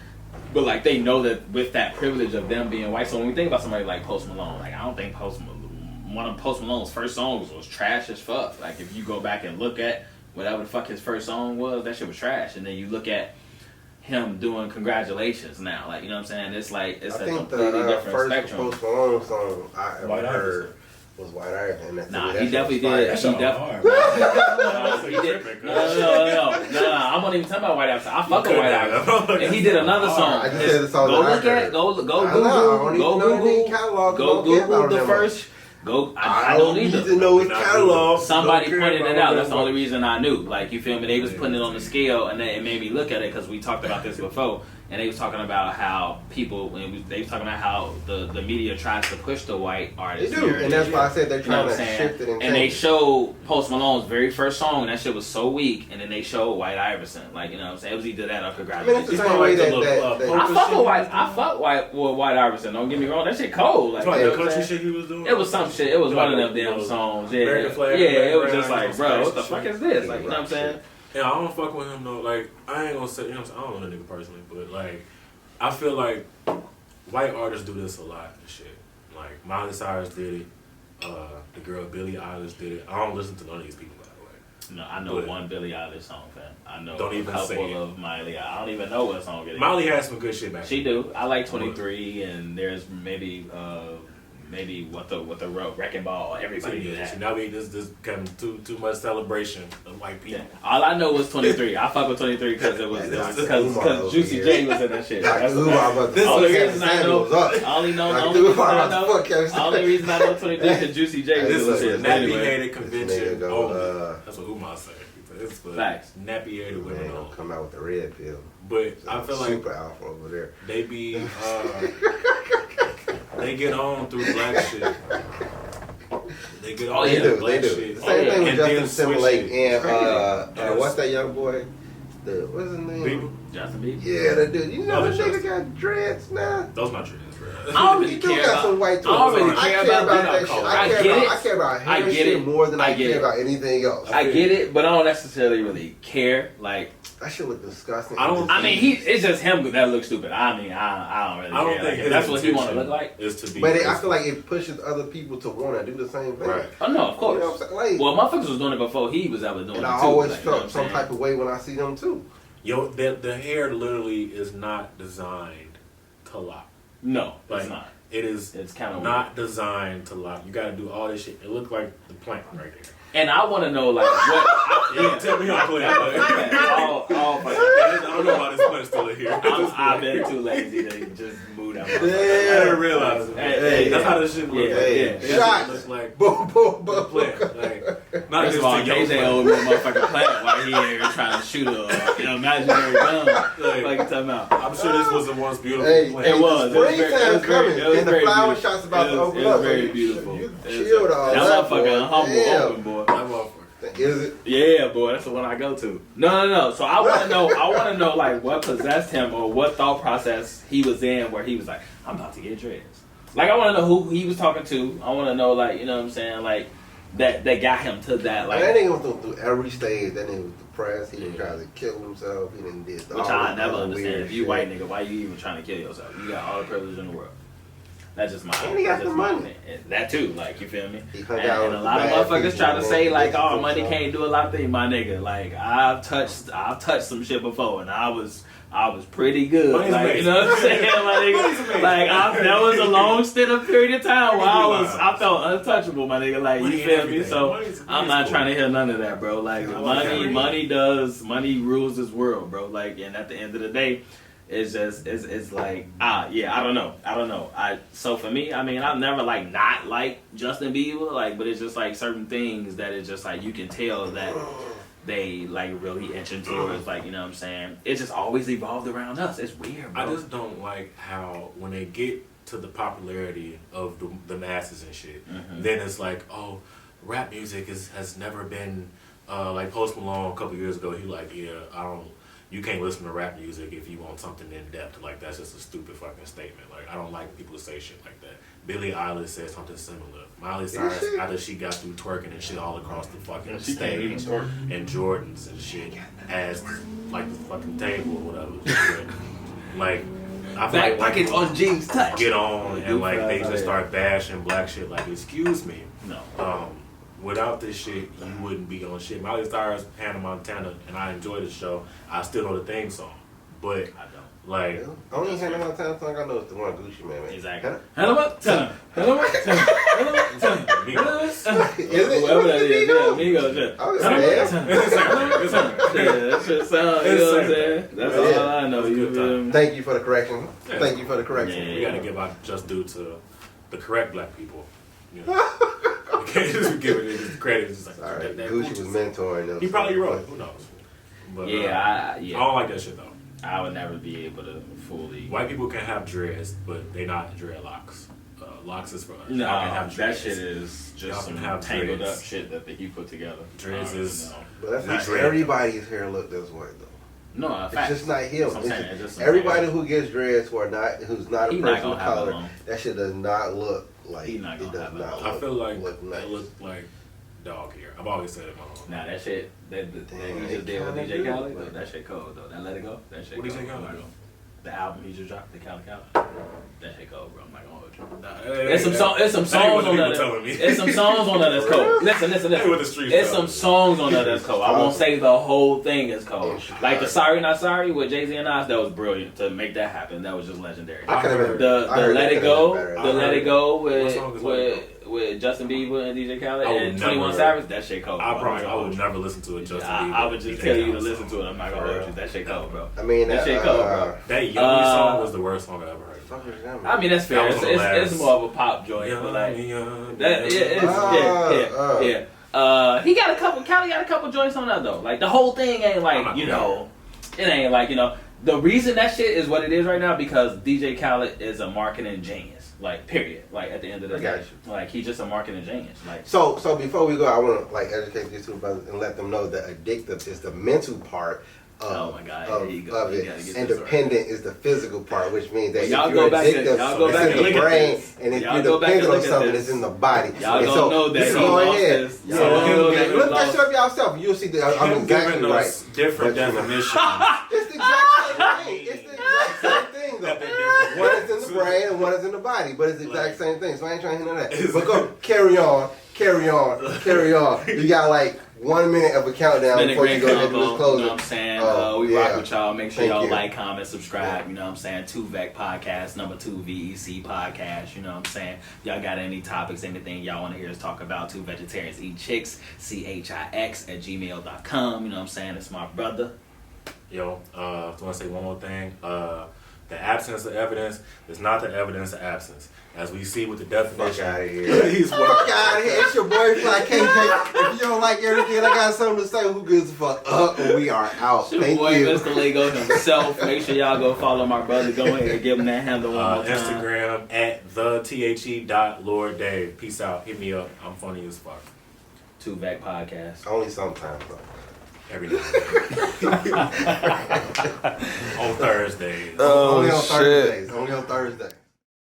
[SPEAKER 1] but like they know that with that privilege of them being white. So when we think about somebody like Post Malone, like I don't think one of Post Malone's first songs was trash as fuck. Like if you go back and look at whatever the fuck his first song was, that shit was trash. And then you look at him doing Congratulations now, like, you know what I'm saying? It's like, it's a completely different spectrum.
[SPEAKER 2] I think the first Post Malone song I ever heard was White Iverson.
[SPEAKER 1] Nah, he definitely did. He definitely. No. I'm not even talking about White Iverson. I fuck with White Iverson. And he did another song.
[SPEAKER 2] I just said the song
[SPEAKER 1] go look at, go Google the first. I don't
[SPEAKER 2] need
[SPEAKER 1] either.
[SPEAKER 2] to know his catalog.
[SPEAKER 1] Somebody pointed it out. That's the only reason I knew. Like, you feel me? They was putting it on the scale, and it made me look at it because we talked about this before. And they was talking about how people, they was talking about how the media tries to push the white artists.
[SPEAKER 2] They do, and that's why I said they're trying to shift it and change.
[SPEAKER 1] And they showed Post Malone's very first song, and that shit was so weak. And then they showed White Iverson, like, you know what I'm saying? It was either that or Congratulations.
[SPEAKER 2] I mean, it's the same way
[SPEAKER 1] I fuck with White Iverson. Don't get me wrong, that shit cold. Like,
[SPEAKER 3] the country shit he was doing.
[SPEAKER 1] It was some shit. It was one of them damn songs. Yeah, it was just like, bro, what the fuck is this? Like, you know what I'm saying?
[SPEAKER 3] Yeah, I don't fuck with him though. Like, I ain't gonna say, you know what I'm saying? I don't know the nigga personally, but like, I feel like white artists do this a lot and shit. Like, Miley Cyrus did it. The girl Billie Eilish did it. I don't listen to none of these people, by the way.
[SPEAKER 1] No, I know one Billie Eilish song, fam. I know
[SPEAKER 3] don't even
[SPEAKER 1] a couple
[SPEAKER 3] say
[SPEAKER 1] of Miley. I don't even know what song it is.
[SPEAKER 3] Miley has some good shit back.
[SPEAKER 1] She do. I like 23, and there's maybe what the Wrecking Ball. Everybody do that.
[SPEAKER 3] Now we just become too much celebration of white people.
[SPEAKER 1] Yeah. All I know was 23. I fuck with 23 because it was because Juicy J was in that shit. That's the only reason I know. Only reason I know 23 because Juicy J was in that shit.
[SPEAKER 3] Nappy-headed convention. That's what Umar said. It's for
[SPEAKER 1] facts.
[SPEAKER 3] Nappy-headed women.
[SPEAKER 2] They don't come out with the red pill.
[SPEAKER 3] But I feel like
[SPEAKER 2] super alpha over there.
[SPEAKER 3] They be they get on through black shit. They get on through black shit.
[SPEAKER 2] The same thing with Justin Timberlake and what's that young boy? What's his name?
[SPEAKER 3] Bieber?
[SPEAKER 1] Justin Bieber.
[SPEAKER 2] Yeah, that dude. You know that nigga got dreads now.
[SPEAKER 3] Those not dreads, bro.
[SPEAKER 1] I don't really care about. I don't really care about that shit.
[SPEAKER 2] I care about hair shit more than I care about anything else.
[SPEAKER 1] I get it, but I don't necessarily really care. Like,
[SPEAKER 2] that shit look disgusting.
[SPEAKER 1] I mean, it's just him that looks stupid. I mean, I don't really care. Like, if that's what he want to look like.
[SPEAKER 2] But I feel like it pushes other people to want to do the same thing.
[SPEAKER 3] Right.
[SPEAKER 1] Oh no, of course.
[SPEAKER 2] You know what I'm saying? Like,
[SPEAKER 1] well, motherfuckers was doing it before he was ever doing it.
[SPEAKER 2] And I always felt some type of way when I see them too.
[SPEAKER 3] Yo, the hair literally is not designed to lock.
[SPEAKER 1] No,
[SPEAKER 3] like,
[SPEAKER 1] it's not.
[SPEAKER 3] It's kind of not designed to lock. You got to do all this shit. It looked like the plant right there.
[SPEAKER 1] And I want to know, like, what...
[SPEAKER 3] Tell me how clear.
[SPEAKER 1] I
[SPEAKER 3] don't know why this plant's still in here.
[SPEAKER 1] I've been too lazy to just move that.
[SPEAKER 3] I didn't realize it.
[SPEAKER 1] Hey,
[SPEAKER 3] that's how this shit looks.
[SPEAKER 2] Shot.
[SPEAKER 3] Looks like
[SPEAKER 2] boom, boom, boom.
[SPEAKER 3] Plant. Like, not
[SPEAKER 1] first of all, KJ owed me a motherfucking plant while he here trying to shoot a imaginary gun. Like, talking about.
[SPEAKER 3] I'm sure this was the most beautiful plant.
[SPEAKER 1] It was.
[SPEAKER 2] Springtime coming, and the flower shots about to open up.
[SPEAKER 1] It was very beautiful.
[SPEAKER 2] You chilled all
[SPEAKER 1] that motherfucker humble open, boy.
[SPEAKER 3] That motherfucker.
[SPEAKER 2] Is it?
[SPEAKER 1] Yeah, boy, that's the one I go to. No. So I want to know like what possessed him or what thought process he was in where he was like, I'm about to get dreads. Like, I want to know who he was talking to. I want to know, like, you know what I'm saying, like that got him to that. Like,
[SPEAKER 2] that nigga went through every stage. That nigga was depressed. He tried to kill himself. He didn't did.
[SPEAKER 1] Which I never understand. If you white nigga, why you even trying to kill yourself? You got all the privilege in the world. That's just my.
[SPEAKER 2] And he got the money.
[SPEAKER 1] That too, like, you feel me?
[SPEAKER 2] And
[SPEAKER 1] a lot of motherfuckers try to say like, "Oh, money can't do a lot of things." My nigga, like, I've touched some shit before, and I was pretty good.
[SPEAKER 3] Money's
[SPEAKER 1] like,
[SPEAKER 3] amazing.
[SPEAKER 1] you know what I'm saying, my nigga? Like, that was a long stint of period of time where I felt untouchable, my nigga. Like, you feel me? So I'm not trying to hear none of that, bro. Like, money rules this world, bro. Like, and at the end of the day, It's just it's like yeah, I don't know. So for me, I mean, I've never like not liked Justin Bieber, like, but it's just like certain things that it's just like you can tell that they like really inching towards, like, you know what I'm saying? It just always evolved around us. It's weird, bro.
[SPEAKER 3] I just don't like how when they get to the popularity of the masses and shit, then it's like, oh, rap music has never been like Post Malone a couple years ago. He like, yeah, you can't listen to rap music if you want something in depth. Like, that's just a stupid fucking statement. Like, I don't like people to say shit like that. Billie Eilish said something similar. Miley Cyrus, after she got through twerking and shit all across the fucking stage, and Jordans and shit, as like the fucking table or whatever. Like, I feel
[SPEAKER 1] Back pockets on jeans touch.
[SPEAKER 3] Get on and like they just start bashing black shit. Like, excuse me.
[SPEAKER 1] No.
[SPEAKER 3] Without this shit, you wouldn't be on shit. Miley Cyrus, Hannah Montana, and I enjoy the show. I still know the theme song, but
[SPEAKER 1] I don't.
[SPEAKER 3] Like,
[SPEAKER 2] only Hannah Montana song I know is the one Gucci Man.
[SPEAKER 1] Exactly. Hannah Montana. Hannah Montana. Hannah Montana.
[SPEAKER 2] Is it?
[SPEAKER 1] Whoever that is, yeah, Migos, yeah.
[SPEAKER 2] Oh, it's
[SPEAKER 1] Hannah
[SPEAKER 2] there.
[SPEAKER 1] Montana. Yeah, that shit sound, you know what I'm saying? That's all I know. You feel me?
[SPEAKER 2] Thank you for the correction. Thank you for the correction.
[SPEAKER 3] we gotta give out just due to the correct black people. You know, we can't just give it credit. It's just like,
[SPEAKER 2] All right,
[SPEAKER 3] that
[SPEAKER 2] Gucci was mentoring them.
[SPEAKER 3] He probably right. Who knows? But,
[SPEAKER 1] Yeah,
[SPEAKER 3] I don't like that shit though.
[SPEAKER 1] I would never be able to fully.
[SPEAKER 3] White people can have dreads, but they not dreadlocks. Locks is for us.
[SPEAKER 1] No,
[SPEAKER 3] Y'all can have
[SPEAKER 1] that
[SPEAKER 3] dreads.
[SPEAKER 1] shit is
[SPEAKER 3] Y'all
[SPEAKER 1] just
[SPEAKER 3] can
[SPEAKER 1] some
[SPEAKER 3] have
[SPEAKER 1] tangled
[SPEAKER 3] dreads.
[SPEAKER 1] up shit that he put together.
[SPEAKER 3] Dreads is.
[SPEAKER 1] No.
[SPEAKER 2] But that's
[SPEAKER 3] We
[SPEAKER 2] not
[SPEAKER 3] dread
[SPEAKER 2] everybody's hair look this way though.
[SPEAKER 1] No,
[SPEAKER 2] It's just not him.
[SPEAKER 1] That's what I'm saying, it's just some
[SPEAKER 2] Everybody
[SPEAKER 1] hair.
[SPEAKER 2] who gets dreads who's not a
[SPEAKER 1] He not
[SPEAKER 2] person of
[SPEAKER 1] gonna have it
[SPEAKER 2] color,
[SPEAKER 1] long.
[SPEAKER 2] that shit does not look like
[SPEAKER 1] He not
[SPEAKER 2] it
[SPEAKER 1] gonna
[SPEAKER 2] does
[SPEAKER 1] have it
[SPEAKER 2] not
[SPEAKER 1] long.
[SPEAKER 2] look,
[SPEAKER 3] I feel like
[SPEAKER 2] look nice.
[SPEAKER 3] it looked like dog hair. I've always said it.
[SPEAKER 1] Nah, that shit that
[SPEAKER 2] Damn,
[SPEAKER 1] he
[SPEAKER 2] it
[SPEAKER 1] just did with
[SPEAKER 2] kinda
[SPEAKER 1] DJ
[SPEAKER 2] do,
[SPEAKER 1] Khaled,
[SPEAKER 2] but-
[SPEAKER 1] that shit cold though. That Let It Go, that shit
[SPEAKER 3] What
[SPEAKER 1] cold.
[SPEAKER 3] DJ Khaled
[SPEAKER 1] I'm not
[SPEAKER 3] do?
[SPEAKER 1] gonna- The album he just dropped, the Khaled, that shit cold, bro. I'm not gonna hold you.
[SPEAKER 3] Nah,
[SPEAKER 1] There's some songs on there. There's some songs on there that's cold. Listen.
[SPEAKER 3] Hey, what the streets
[SPEAKER 1] There's
[SPEAKER 3] tell
[SPEAKER 1] some
[SPEAKER 3] me.
[SPEAKER 1] songs on there that's cold. I won't say the whole thing is cold.
[SPEAKER 2] Yeah.
[SPEAKER 1] Like the Sorry Not Sorry with Jay-Z and Nas, that was brilliant to make that happen. That was just legendary.
[SPEAKER 2] I could've been-
[SPEAKER 1] The
[SPEAKER 2] I heard
[SPEAKER 1] Let
[SPEAKER 2] it
[SPEAKER 1] It Go,
[SPEAKER 2] could've been
[SPEAKER 1] the
[SPEAKER 2] better.
[SPEAKER 1] Let It Go
[SPEAKER 3] What song is Let It Go?
[SPEAKER 1] with Justin Bieber and DJ Khaled
[SPEAKER 3] I would
[SPEAKER 1] and
[SPEAKER 3] never-
[SPEAKER 1] 21 Savage, that shit cold.
[SPEAKER 3] I
[SPEAKER 1] bro.
[SPEAKER 3] promise
[SPEAKER 1] I'm
[SPEAKER 3] I
[SPEAKER 1] not
[SPEAKER 3] would
[SPEAKER 1] gonna
[SPEAKER 3] never listen to a
[SPEAKER 1] hold you.
[SPEAKER 3] Justin Bieber.
[SPEAKER 1] I would just
[SPEAKER 3] DJ
[SPEAKER 1] tell you to
[SPEAKER 3] Khaled
[SPEAKER 1] listen
[SPEAKER 3] song.
[SPEAKER 1] to it. I'm not gonna hold you. That shit cold, bro.
[SPEAKER 2] I mean,
[SPEAKER 1] That shit cold, bro.
[SPEAKER 3] That Yummy song was the worst song I ever heard.
[SPEAKER 1] I mean, that's fair.
[SPEAKER 3] That was the
[SPEAKER 1] It's
[SPEAKER 3] last-
[SPEAKER 1] more of a pop joint, but like that, he got a couple. Khaled got a couple joints on that though. Like the whole thing ain't like it ain't like the reason that shit is what it is right now because DJ Khaled is a marketing genius. Like period. Like at the end of the
[SPEAKER 2] I got
[SPEAKER 1] day, like he's just a marketing genius. Like
[SPEAKER 2] So before we go, I want to like educate these two brothers and let them know that addictive is the mental part
[SPEAKER 1] Oh my God,
[SPEAKER 2] of,
[SPEAKER 1] here you go.
[SPEAKER 2] of
[SPEAKER 1] You
[SPEAKER 2] it,
[SPEAKER 1] gotta get
[SPEAKER 2] and
[SPEAKER 1] this
[SPEAKER 2] dependent is the physical part, which means that
[SPEAKER 1] Y'all
[SPEAKER 2] if
[SPEAKER 1] go
[SPEAKER 2] you're
[SPEAKER 1] back to-
[SPEAKER 2] addictive,
[SPEAKER 1] y'all go
[SPEAKER 2] it's
[SPEAKER 1] back
[SPEAKER 2] in
[SPEAKER 1] and
[SPEAKER 2] the
[SPEAKER 1] look at
[SPEAKER 2] brain,
[SPEAKER 1] this.
[SPEAKER 2] and if
[SPEAKER 1] Y'all
[SPEAKER 2] you're
[SPEAKER 1] go back and
[SPEAKER 2] dependent on
[SPEAKER 1] look at
[SPEAKER 2] something,
[SPEAKER 1] this.
[SPEAKER 2] it's in the body.
[SPEAKER 1] Y'all
[SPEAKER 2] And
[SPEAKER 1] don't
[SPEAKER 2] so,
[SPEAKER 1] know that
[SPEAKER 2] you
[SPEAKER 1] he
[SPEAKER 2] go
[SPEAKER 1] lost
[SPEAKER 2] ahead.
[SPEAKER 1] his-
[SPEAKER 2] Yeah,
[SPEAKER 1] y'all don't know that he
[SPEAKER 2] look that
[SPEAKER 1] lost-
[SPEAKER 2] shit up yourself. You'll see that I'm
[SPEAKER 3] Him
[SPEAKER 2] exactly
[SPEAKER 3] giving
[SPEAKER 2] right.
[SPEAKER 3] us different
[SPEAKER 2] But, you know,
[SPEAKER 3] definitions.
[SPEAKER 2] It's the exact same thing. It's the exact same thing, though. One is in the brain and one is in the body, but it's the exact same thing. So I ain't trying to hit on that. But go carry on. You got like 1 minute of a countdown
[SPEAKER 1] Been a
[SPEAKER 2] before you
[SPEAKER 1] great
[SPEAKER 2] go ahead and do
[SPEAKER 1] combo,
[SPEAKER 2] this closing.
[SPEAKER 1] you know what I'm saying?
[SPEAKER 2] Oh,
[SPEAKER 1] We
[SPEAKER 2] yeah.
[SPEAKER 1] rock with y'all. Make sure
[SPEAKER 2] Thank
[SPEAKER 1] y'all
[SPEAKER 2] you.
[SPEAKER 1] like, comment, subscribe. You know what I'm saying? 2VEC Podcast, number 2 VEC Podcast. You know what I'm saying? Y'all got any topics, anything y'all want to hear us talk about? 2 Vegetarians Eat Chicks, CHIX@gmail.com. You know what I'm saying? It's my brother.
[SPEAKER 3] Yo, I want to say one more thing. The absence of evidence is not the evidence of absence. As we see with the definition.
[SPEAKER 2] Fuck out of here.
[SPEAKER 3] He's
[SPEAKER 2] Fuck out of here. It's your boy Fly KJ. If you don't like everything, I got something to say. Who gives a fuck up? We are out.
[SPEAKER 1] It's your
[SPEAKER 2] Thank
[SPEAKER 1] boy,
[SPEAKER 2] you.
[SPEAKER 1] Mr. Lego himself. Make sure y'all go follow my brother. Go ahead and give him that handle one more time.
[SPEAKER 3] Instagram at the@the.LordDave. Peace out. Hit me up. I'm funny as fuck.
[SPEAKER 1] 2VEC Podcast.
[SPEAKER 2] Only sometimes, though.
[SPEAKER 3] Every day. On Thursdays.
[SPEAKER 2] Only on Thursdays.